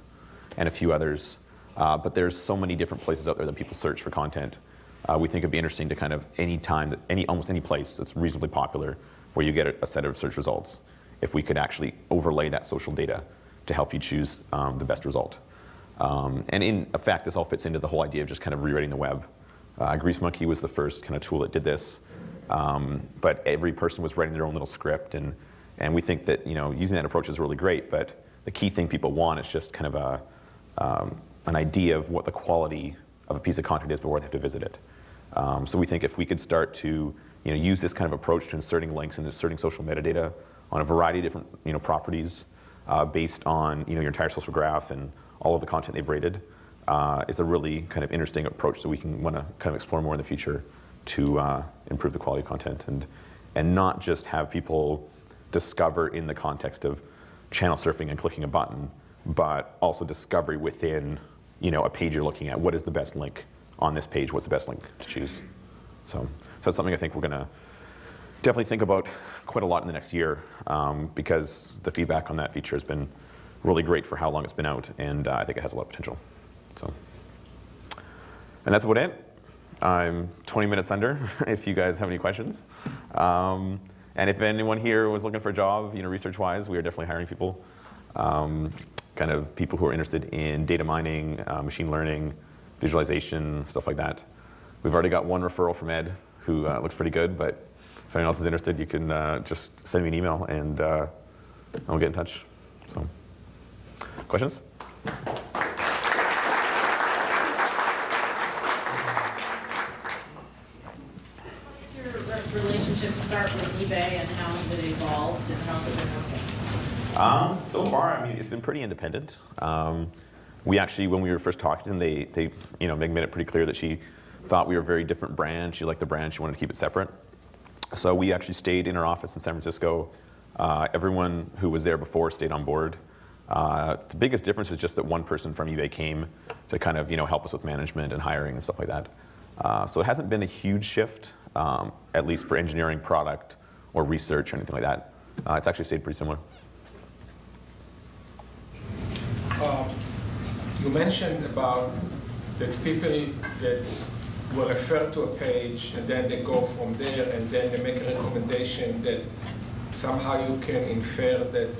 and a few others. But there's so many different places out there that people search for content. We think it'd be interesting to kind of almost any place that's reasonably popular where you get a set of search results, if we could actually overlay that social data to help you choose the best result. And in effect, this all fits into the whole idea of just kind of rewriting the web. GreaseMonkey was the first kind of tool that did this, but every person was writing their own little script, and we think that using that approach is really great, but the key thing people want is just kind of an idea of what the quality of a piece of content is before they have to visit it. So we think if we could start to use this kind of approach to inserting links and inserting social metadata on a variety of different properties based on your entire social graph and all of the content they've rated, is a really kind of interesting approach that we can want to kind of explore more in the future to improve the quality of content and not just have people discover in the context of channel surfing and clicking a button, but also discovery within a page you're looking at. What is the best link on this page? What's the best link to choose? So that's something I think we're going to definitely think about quite a lot in the next year, because the feedback on that feature has been really great for how long it's been out, and I think it has a lot of potential. So, and that's about it. I'm 20 minutes under if you guys have any questions. And if anyone here was looking for a job, research-wise, we are definitely hiring people. Kind of people who are interested in data mining, machine learning, visualization, stuff like that. We've already got one referral from Ed who looks pretty good, but if anyone else is interested, you can just send me an email and I'll get in touch. So, questions?
Relationship start with eBay, and how has it evolved, and how's it been working?
So far, I mean, it's been pretty independent. We actually, when we were first talking to them, they Meg made it pretty clear that she thought we were a very different brand. She liked the brand. She wanted to keep it separate. So we actually stayed in our office in San Francisco. Everyone who was there before stayed on board. The biggest difference is just that one person from eBay came to kind of help us with management and hiring and stuff like that. So it hasn't been a huge shift, at least for engineering, product, or research or anything like that. It's actually stayed pretty similar.
You mentioned about that people that will refer to a page and then they go from there and then they make a recommendation that somehow you can infer that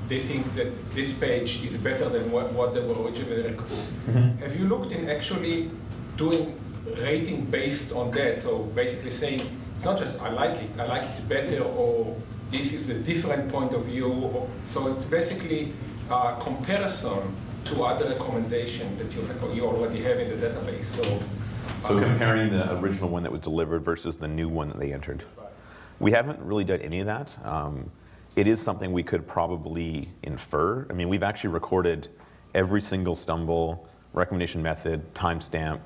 they think that this page is better than what they were originally recommending. Mm-hmm. Have you looked in actually doing rating based on that? So basically saying, it's not just I like it better, or this is a different point of view. So it's basically a comparison to other recommendations that you already have in the database.
So comparing the original one that was delivered versus the new one that they entered.
Right.
We haven't really done any of that. It is something we could probably infer. I mean, we've actually recorded every single Stumble recommendation method, timestamp,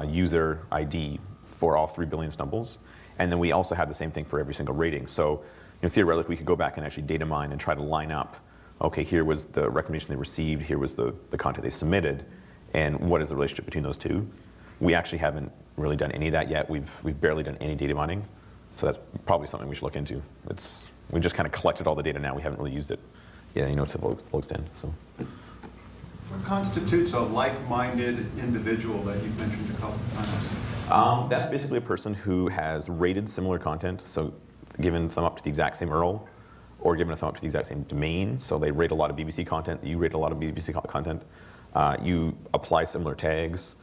user ID for all 3 billion Stumbles. And then we also have the same thing for every single rating. So theoretically, we could go back and actually data mine and try to line up, okay, here was the recommendation they received, here was the content they submitted, and what is the relationship between those two? We actually haven't really done any of that yet. We've barely done any data mining. So that's probably something we should look into. We just kind of collected all the data now. We haven't really used it, to the full extent. So.
What constitutes a like-minded individual that you've mentioned a couple of times?
That's basically a person who has rated similar content, so given a thumb up to the exact same URL, or given a thumb up to the exact same domain. So they rate a lot of BBC content, you rate a lot of BBC content. You apply similar tags.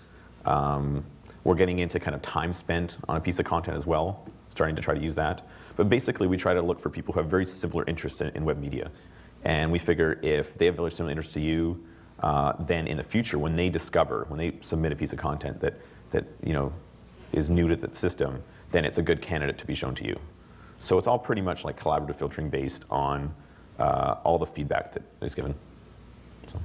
We're getting into kind of time spent on a piece of content as well, starting to try to use that. But basically, we try to look for people who have very similar interests in web media. And we figure if they have very similar interests to you, then in the future, when they submit a piece of content that is new to the system, then it's a good candidate to be shown to you. So it's all pretty much like collaborative filtering based on all the feedback that is given. So.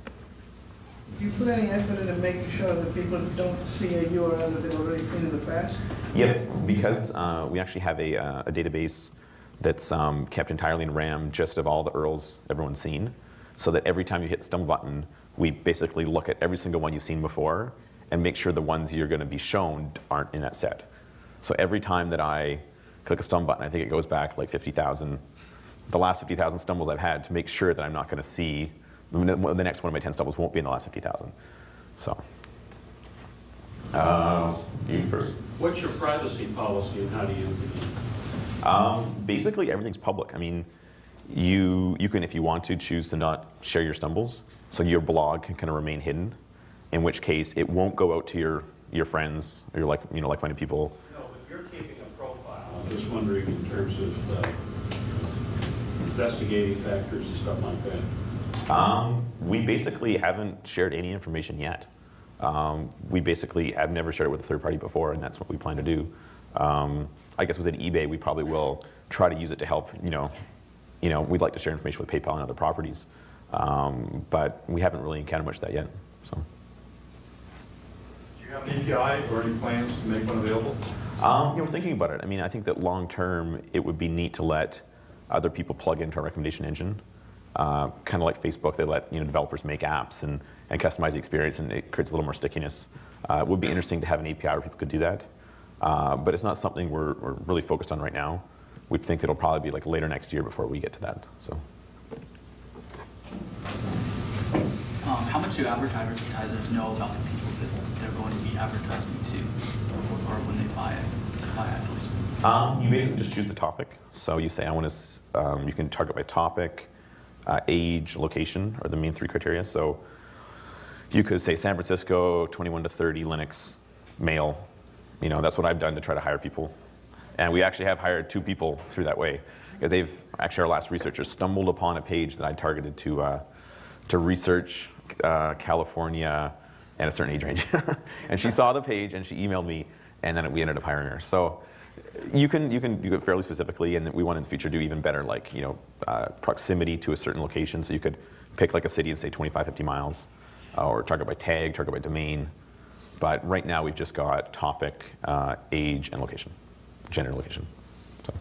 Do you put any effort into making sure that people don't see a URL that they've already seen in the past?
Yep, because we actually have a database that's kept entirely in RAM just of all the URLs everyone's seen, so that every time you hit the Stumble button, we basically look at every single one you've seen before and make sure the ones you're going to be shown aren't in that set. So every time that I click a stumble button, I think it goes back like 50,000, the last 50,000 stumbles I've had to make sure that I'm not going to see, the next one of my 10 stumbles won't be in the last 50,000. So, you first.
What's your privacy policy and how do you?
Basically, everything's public. I mean, you can, if you want to, choose to not share your stumbles. So your blog can kind of remain hidden, in which case it won't go out to your friends or your like-minded people.
No, but you're keeping a profile. I'm just wondering in terms of investigating factors and stuff like that.
We basically haven't shared any information yet. We basically have never shared it with a third party before, and that's what we plan to do. I guess within eBay, we probably will try to use it to help, we'd like to share information with PayPal and other properties. But we haven't really encountered much of that yet. So.
Do you have an API or any plans to make one available?
We're thinking about it. I mean, I think that long term, it would be neat to let other people plug into our recommendation engine. Kind of like Facebook, they let developers make apps and customize the experience, and it creates a little more stickiness. It would be interesting to have an API where people could do that. But it's not something we're really focused on right now. We think it'll probably be like later next year before we get to that. So.
How much do advertisers know about the people that they're going to be advertising to, or when they buy advertisement?
You basically just choose the topic. So you say, I want to. You can target by topic, age, location are the main 3 criteria. So you could say San Francisco, 21 to 30, Linux, male. That's what I've done to try to hire people. And we actually have hired 2 people through that way. Actually, our last researchers stumbled upon a page that I targeted to research California and a certain age range. And she saw the page and she emailed me, and then we ended up hiring her. So you can do it fairly specifically, and we want in the future do even better, like proximity to a certain location. So you could pick like a city and say 25, 50 miles, or target by tag, target by domain. But right now we've just got topic, age, and location, gender, location. So.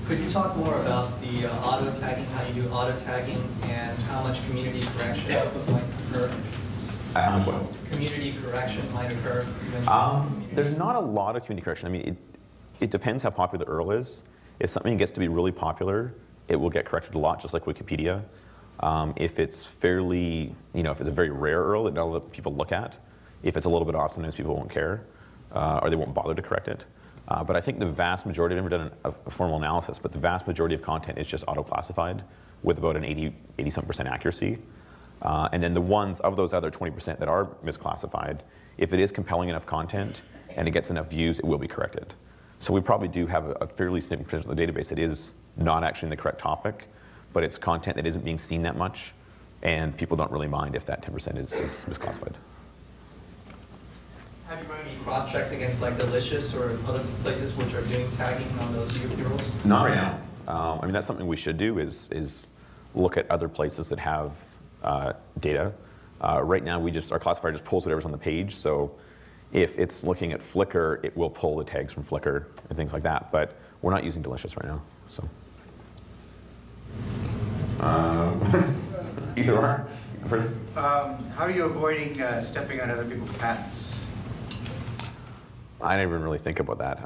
Could you talk more about the auto tagging, how you do auto tagging, and how much community correction might occur? Community correction might occur.
There's not a lot of community correction. I mean, it depends how popular the URL is. If something gets to be really popular, it will get corrected a lot, just like Wikipedia. If it's fairly, if it's a very rare URL that not a lot of people look at, if it's a little bit off, sometimes people won't care, or they won't bother to correct it. But I think the vast majority, I've never done a formal analysis, but the vast majority of content is just auto-classified with about an 80-something% accuracy. And then the ones of those other 20% that are misclassified, if it is compelling enough content and it gets enough views, it will be corrected. So we probably do have a fairly significant percentage of the database that is not actually in the correct topic, but it's content that isn't being seen that much, and people don't really mind if that 10% is misclassified.
Have you run any cross-checks against like Delicious or other places which are doing tagging on those URLs?
Not right now. I mean, that's something we should do is look at other places that have data. Right now, our classifier just pulls whatever's on the page. So if it's looking at Flickr, it will pull the tags from Flickr and things like that. But we're not using Delicious right now. So either or.
How are you avoiding stepping on other people's patents?
I didn't even really think about that.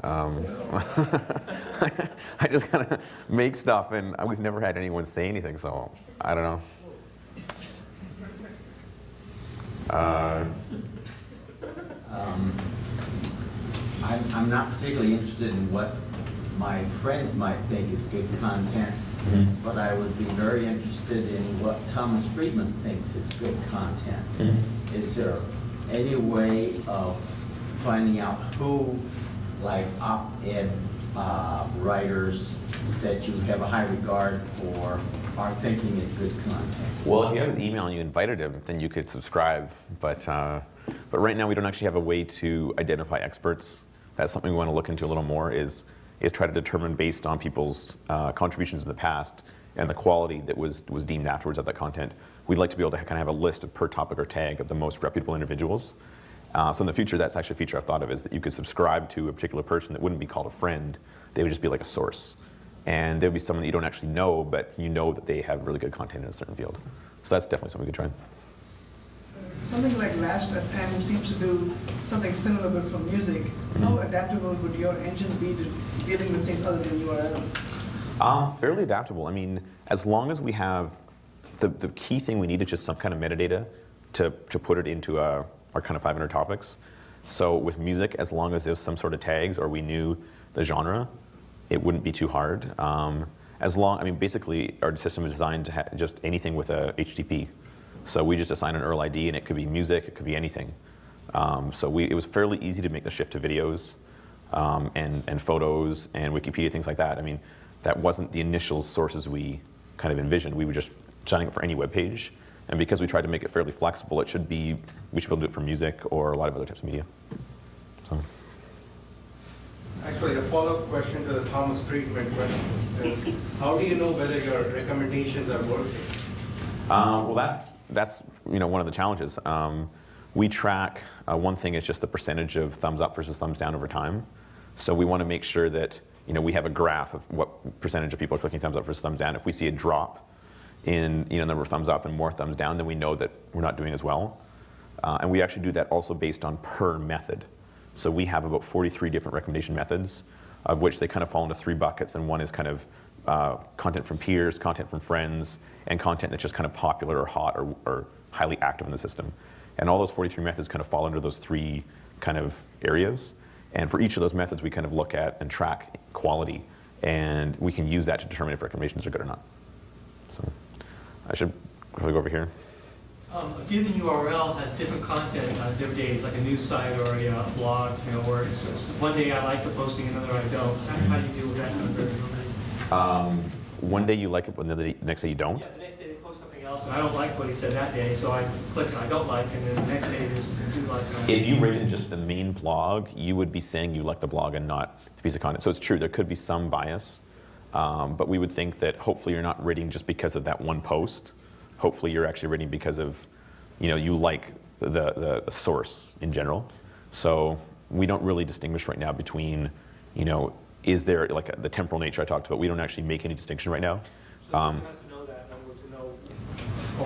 I just kind of make stuff, and we've never had anyone say anything, so I don't know.
I'm not particularly interested in what my friends might think is good content, but I would be very interested in what Thomas Friedman thinks is good content. Is there any way of finding out who, like op-ed writers that you have a high regard for, are thinking is good content?
Well, if you have his email and you invited him, then you could subscribe. But right now we don't actually have a way to identify experts. That's something we want to look into a little more, is try to determine based on people's contributions in the past and the quality that was deemed afterwards of that content. We'd like to be able to kind of have a list of per topic or tag of the most reputable individuals. So in the future, that's actually a feature I've thought of, is that you could subscribe to a particular person that wouldn't be called a friend. They would just be like a source. And there would be someone that you don't actually know, but you know that they have really good content in a certain field. So that's definitely something we could try.
Something like Last.fm seems to do something similar but for music. How adaptable would your engine be to dealing with things other than URLs?
Fairly adaptable. I mean, as long as we have, the key thing we need is just some kind of metadata to put it into our kind of 500 topics. So with music, as long as there's some sort of tags or we knew the genre, it wouldn't be too hard. Basically our system is designed to have just anything with a HTTP. So we just assign an URL ID, and it could be music, it could be anything. It was fairly easy to make the shift to videos and photos and Wikipedia, things like that. I mean, that wasn't the initial sources we kind of envisioned. We were just signing up for any web page. And because we tried to make it fairly flexible, we should be able to do it for music or a lot of other types of media. So.
Actually, a follow-up question to the Thomas Friedman question is, how do you know whether your recommendations are working?
Well, that's one of the challenges. We track, one thing is just the percentage of thumbs up versus thumbs down over time. So we want to make sure that we have a graph of what percentage of people are clicking thumbs up versus thumbs down. If we see a drop in number of thumbs up and more thumbs down, then we know that we're not doing as well. And we actually do that also based on per method. So we have about 43 different recommendation methods, of which they kind of fall into 3 buckets, and one is kind of content from peers, content from friends, and content that's just kind of popular or hot or highly active in the system. And all those 43 methods kind of fall under those 3 kind of areas. And for each of those methods, we kind of look at and track quality, and we can use that to determine if recommendations are good or not. So I should probably go over here.
A given URL has different content on different days, like a news site or a blog, where it's one day I like the posting, another I don't. How do you deal with that kind of variability?
One day you like it, the next day you don't?
Yeah, the next day they post something else, and I don't like what he said that day, so I click and I don't like, and then the next day there's do like.
If you rated just the main blog, you would be saying you like the blog and not the piece of content. So it's true, there could be some bias, but we would think that hopefully you're not rating just because of that one post. Hopefully you're actually rating because of, you like the source in general. So we don't really distinguish right now between, is there like the temporal nature I talked about? We don't actually make any distinction right now.
So you have to know that, in other words, to know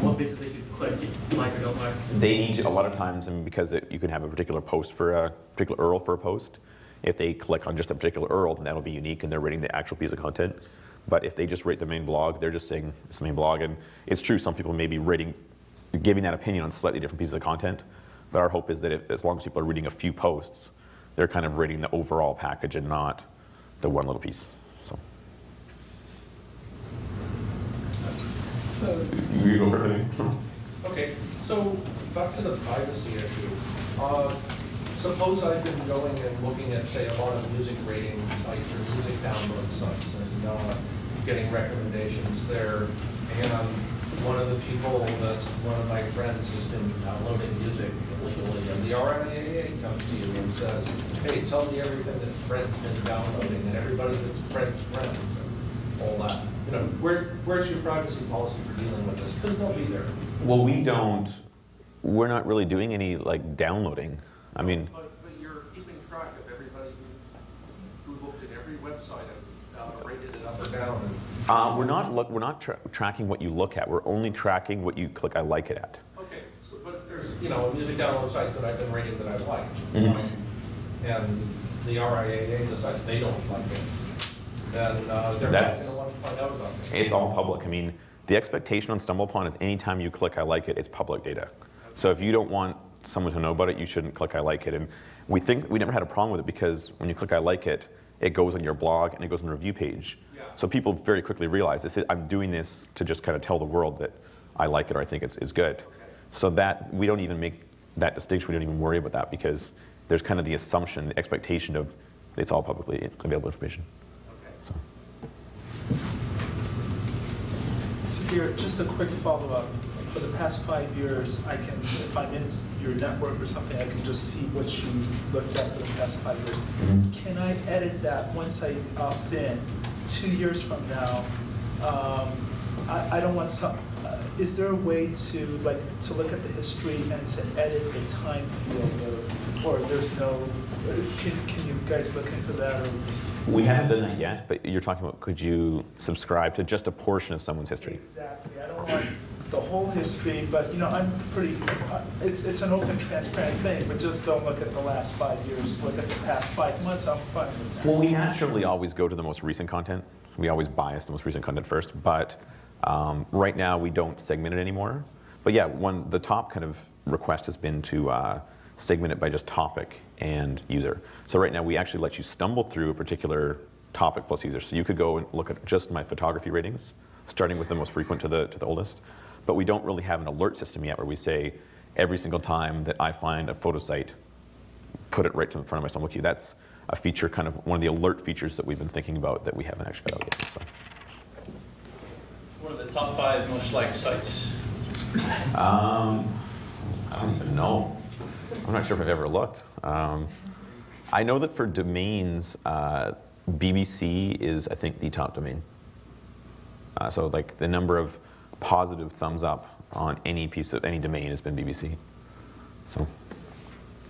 what basically you click, like or don't like.
They need to, a lot of times, and because you can have a particular post for a particular URL for a post, if they click on just a particular URL, then that'll be unique and they're rating the actual piece of content. But if they just rate the main blog, they're just saying it's the main blog. And it's true, some people may be giving that opinion on slightly different pieces of content. But our hope is that as long as people are reading a few posts, they're kind of rating the overall package and not the one little piece. So you go for everything.
Okay, so back to the privacy issue. Suppose I've been going and looking at, say, a lot of music rating sites or music download sites and getting recommendations there. And one of the people that's one of my friends has been downloading music illegally, and the RIAA comes to you and says, hey, tell me everything that Fred's been downloading and everybody that's Fred's friends and all that. Where's your privacy policy for dealing with this? Because they'll be there.
Well, we're not really doing any downloading. I mean,
but you're keeping track of everybody who looked at every website and rated it up or down.
We're not tracking what you look at. We're only tracking what you click I like it at.
Okay, but there's a music download site that I've been rating that I like, and the RIAA decides they don't like it, then they're not going to want to find out about it.
It's all public. I mean, the expectation on StumbleUpon is anytime you click I like it, it's public data. So if you don't want someone to know about it, you shouldn't click I like it. And we think we never had a problem with it because when you click I like it, it goes on your blog and it goes on the review page. Yeah. So people very quickly realize this. I'm doing this to just kind of tell the world that I like it or I think it's good. Okay. So that we don't even make that distinction. We don't even worry about that because there's kind of the assumption, the expectation of it's all publicly available information. Okay.
So Garrett, just a quick follow-up. For the past 5 years, I can, if I'm in your network or something, I can just see what you looked at for the past 5 years. Can I edit that once I opt in? 2 years from now, I don't want some. Is there a way to look at the history and to edit the time field, or there's no? Can you guys look into that? Or
we haven't done that yet, but you're talking about could you subscribe to just a portion of someone's history?
Exactly. I don't want the whole history, but I'm pretty, it's an open, transparent thing, but just don't look at the last 5 years, look at the past 5 months, I'm fine with that.
Well, we naturally always go to the most recent content. We always bias the most recent content first, but right now we don't segment it anymore. But yeah, the top kind of request has been to segment it by just topic and user. So right now we actually let you stumble through a particular topic plus user. So you could go and look at just my photography ratings, starting with the most frequent to the oldest. But we don't really have an alert system yet where we say every single time that I find a photo site, put it right in front of my stumble queue. That's a feature, kind of one of the alert features that we've been thinking about that we haven't actually got out yet. So.
What are the top 5 most liked sites?
I don't even know. I'm not sure if I've ever looked. I know that for domains, BBC is, I think, the top domain. So like the number of positive thumbs up on any piece of any domain has been BBC. So.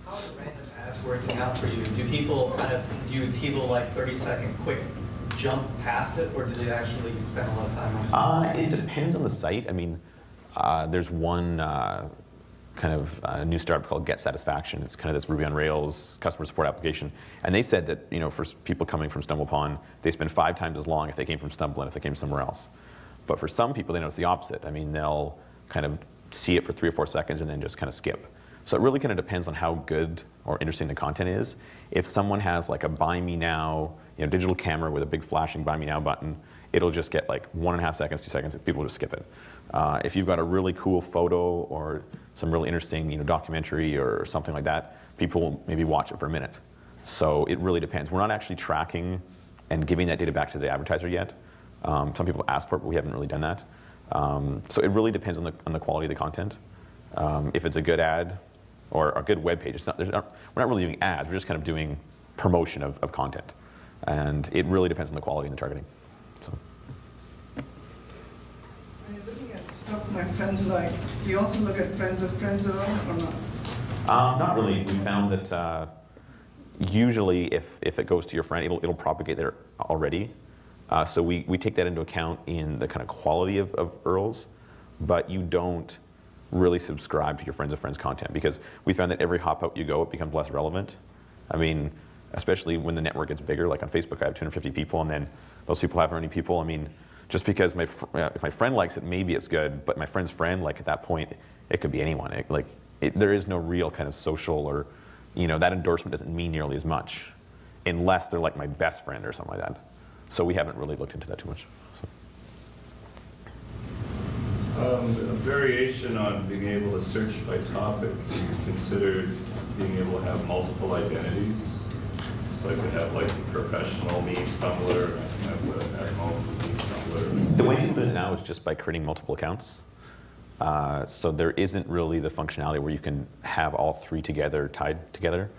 How are the random ads working out for you? Do people kind of do TiVo like 30-second quick jump past it, or do they actually spend a lot of time on it?
It depends on the site. I mean, there's one kind of new startup called Get Satisfaction. It's kind of this Ruby on Rails customer support application. And they said that, for people coming from StumbleUpon, they spend 5 times as long if they came from Stumble and if they came somewhere else. But for some people, they notice the opposite. I mean, they'll kind of see it for 3 or 4 seconds and then just kind of skip. So it really kind of depends on how good or interesting the content is. If someone has like a buy me now, digital camera with a big flashing buy me now button, it'll just get like 1.5 seconds, 2 seconds, and people just skip it. If you've got a really cool photo or some really interesting documentary or something like that, people will maybe watch it for a minute. So it really depends. We're not actually tracking and giving that data back to the advertiser yet. Some people ask for it, but we haven't really done that. So it really depends on the quality of the content. If it's a good ad or a good web page, we're not really doing ads, we're just kind of doing promotion of content. And it really depends on the quality and the targeting. So.
When you're looking at stuff my friends like, do you also look at friends of friends at all, or not?
Not really. We found that usually if it goes to your friend, it'll propagate there already. So we take that into account in the kind of quality of URLs, but you don't really subscribe to your friends of friends content, because we found that every hop out you go, it becomes less relevant. I mean, especially when the network gets bigger, like on Facebook I have 250 people, and then those people have 100 people. I mean, just because if my friend likes it, maybe it's good, but my friend's friend, like at that point, it could be anyone. There is no real kind of social or, that endorsement doesn't mean nearly as much, unless they're like my best friend or something like that. So we haven't really looked into that too much.
A variation on being able to search by topic, you considered being able to have multiple identities. So I could have like the professional me stumbler, and I have the abnormal me stumbler.
The way people do it now is just by creating multiple accounts. So there isn't really the functionality where you can have all 3 together, tied together.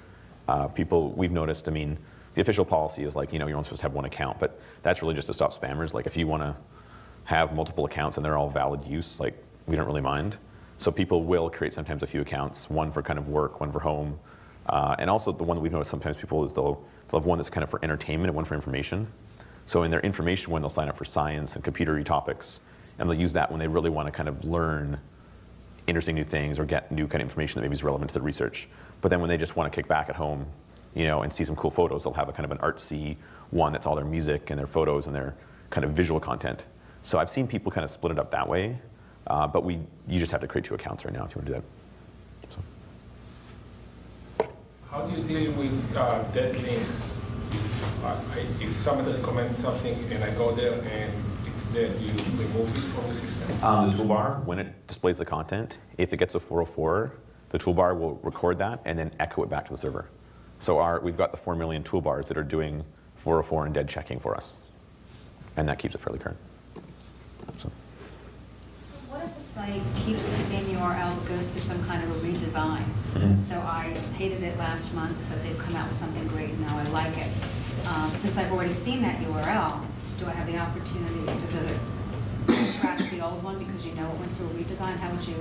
We've noticed, I mean, the official policy is like, you're only supposed to have 1 account, but that's really just to stop spammers. Like if you want to have multiple accounts and they're all valid use, like we don't really mind. So people will create sometimes a few accounts, one for kind of work, one for home. And also the one that we've noticed sometimes people is they'll have one that's kind of for entertainment and one for information. So in their information one, they'll sign up for science and computer-y topics, and they'll use that when they really want to kind of learn interesting new things or get new kind of information that maybe is relevant to the research. But then when they just want to kick back at home, and see some cool photos, they'll have a kind of an artsy one that's all their music and their photos and their kind of visual content. So I've seen people kind of split it up that way, but you just have to create 2 accounts right now if you want to do that. So.
How do you deal with dead links? If somebody recommends something and I go there and it's dead, you remove it from the system?
The toolbar, when it displays the content, if it gets a 404, the toolbar will record that and then echo it back to the server. So we've got the 4 million toolbars that are doing 404 and dead checking for us. And that keeps it fairly current. So.
What if a site keeps the same URL but goes through some kind of a redesign? So I hated it last month, but they've come out with something great and now I like it. Since I've already seen that URL, do I have the opportunity, or does it trash the old one because it went through a redesign? How would you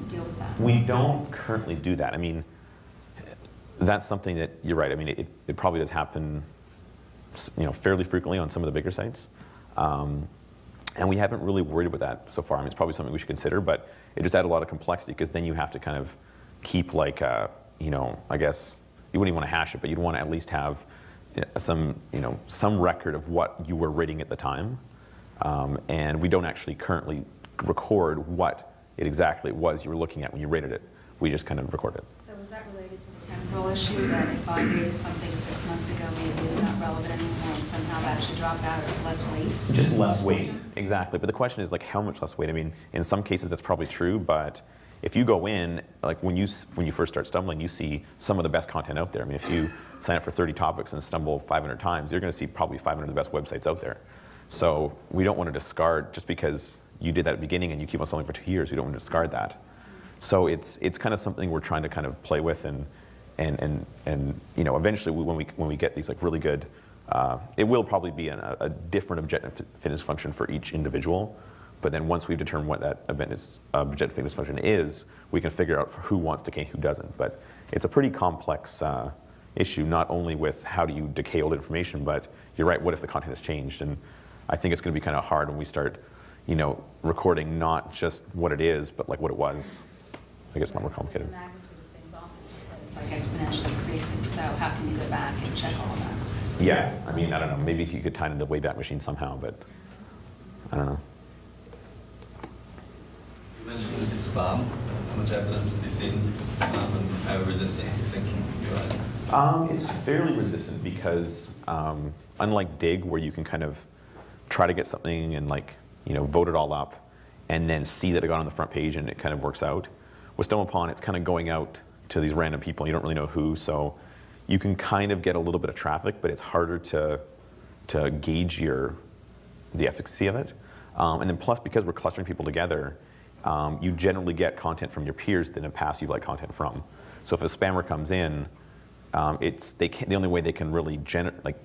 deal with that?
We don't currently do that. I mean, that's something that, you're right, I mean, it probably does happen fairly frequently on some of the bigger sites. And we haven't really worried about that so far. I mean, it's probably something we should consider, but it just added a lot of complexity because then you have to kind of keep like, you know, I guess you wouldn't even want to hash it, but you'd want to at least have some, you know, some record of what you were rating at the time. And we don't actually currently record what it exactly was you were looking at when you rated it. We just kind of record it.
So is that related to the temporal issue that if I rated something 6 months ago, maybe it's not relevant anymore and somehow that should drop out or less weight?
Just less weight, exactly. But the question is like how much less weight? I mean, in some cases that's probably true, but if you go in, like when you first start stumbling, you see some of the best content out there. I mean, if you sign up for 30 topics and stumble 500 times, you're going to see probably 500 of the best websites out there. So we don't want to discard just because you did that at the beginning and you keep on stumbling for 2 years. We don't want to discard that. So it's kind of something we're trying to kind of play with, and you know, eventually when we get these like really good, it will probably be a different objective fitness function for each individual. But then once we've determined what that objective fitness function is, we can figure out for who wants decay and who doesn't. But it's a pretty complex issue, not only with how do you decay old information, but you're right, what if the content has changed? And I think it's going to be kind of hard when we start, you know, recording not just what it is, but like what it was. I guess it's not more complicated.
The magnitude of things also, just that it's like exponentially increasing, so how can you go back and check all of that?
Yeah, I mean, I don't know, maybe you could tie it into the Wayback Machine somehow, but I don't know.
You mentioned spam. How much evidence have you seen spam and how resistant do you think you are?
It's fairly resistant because unlike Dig, where you can kind of try to get something and like, you know, vote it all up and then see that it got on the front page and it kind of works out. With StumbleUpon, it's kind of going out to these random people and you don't really know who, so you can kind of get a little bit of traffic, but it's harder to gauge the efficacy of it. And then plus, because we're clustering people together, you generally get content from your peers that in the past you've liked content from. So if a spammer comes in, the only way they can really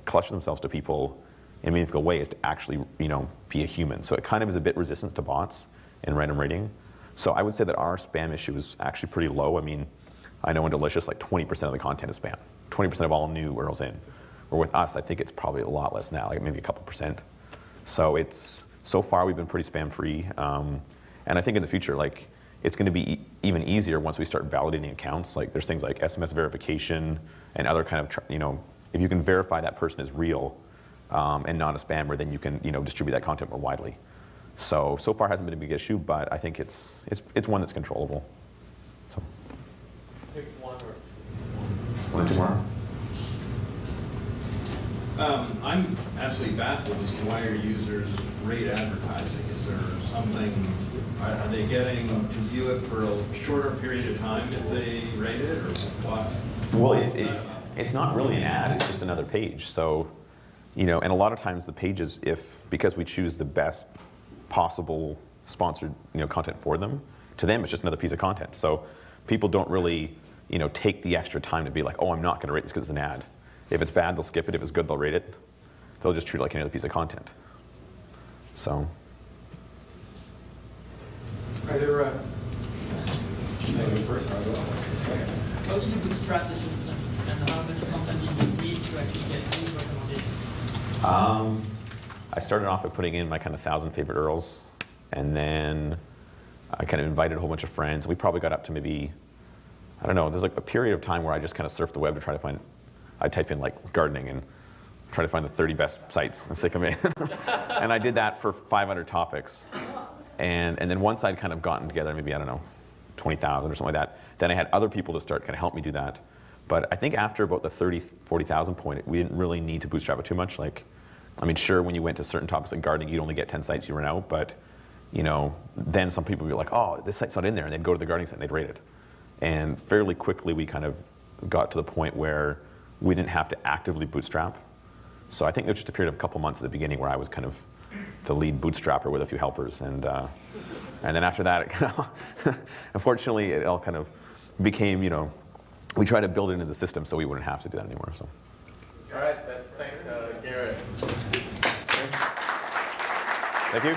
cluster themselves to people in a meaningful way is to actually, you know, be a human. So it kind of is a bit resistant to bots and random rating. So I would say that our spam issue is actually pretty low. I mean, I know in Delicious, like 20% of the content is spam. 20% of all new URLs in. Or with us, I think it's probably a lot less now, like maybe a couple percent. So so far we've been pretty spam free. And I think in the future, like, it's going to be even easier once we start validating accounts. Like there's things like SMS verification and other kind of, you know, if you can verify that person is real and not a spammer, then you can, you know, distribute that content more widely. So far hasn't been a big issue, but I think it's one that's controllable. So.
Pick one or
one or two more.
I'm absolutely baffled as to why your users rate advertising. Is there something, are they getting to view it for a shorter period of time if they rate it, or what?
Well, it's not really an ad, it's just another page. So, you know, and a lot of times the pages, because we choose the best possible sponsored, you know, content for them, to them it's just another piece of content. So people don't really, you know, take the extra time to be like, oh, I'm not going to rate this because it's an ad. If it's bad, they'll skip it. If it's good, they'll rate it. They'll just treat it like any other piece of content. So.
Are there,
how do you bootstrap the system, and how much content do you need to actually get these recommendations?
I started off by putting in my kind of 1,000 favorite URLs, and then I kind of invited a whole bunch of friends. We probably got up to maybe, I don't know, there's like a period of time where I just kind of surfed the web to try to find, I type in like gardening and try to find the 30 best sites and stick them in. And I did that for 500 topics. And then once I'd kind of gotten together, maybe, I don't know, 20,000 or something like that, then I had other people to start kind of help me do that. But I think after about the 40,000 point, we didn't really need to bootstrap it too much. Like, I mean, sure, when you went to certain topics like gardening, you'd only get 10 sites, you ran out, but, you know, then some people would be like, oh, this site's not in there, and they'd go to the gardening site and they'd rate it. And fairly quickly, we kind of got to the point where we didn't have to actively bootstrap. So I think there was just a period of a couple months at the beginning where I was kind of the lead bootstrapper with a few helpers, and then after that, it kind of unfortunately, it all kind of became, you know, we tried to build it into the system so we wouldn't have to do that anymore. So.
All right, let's thank Garrett.
Thank you.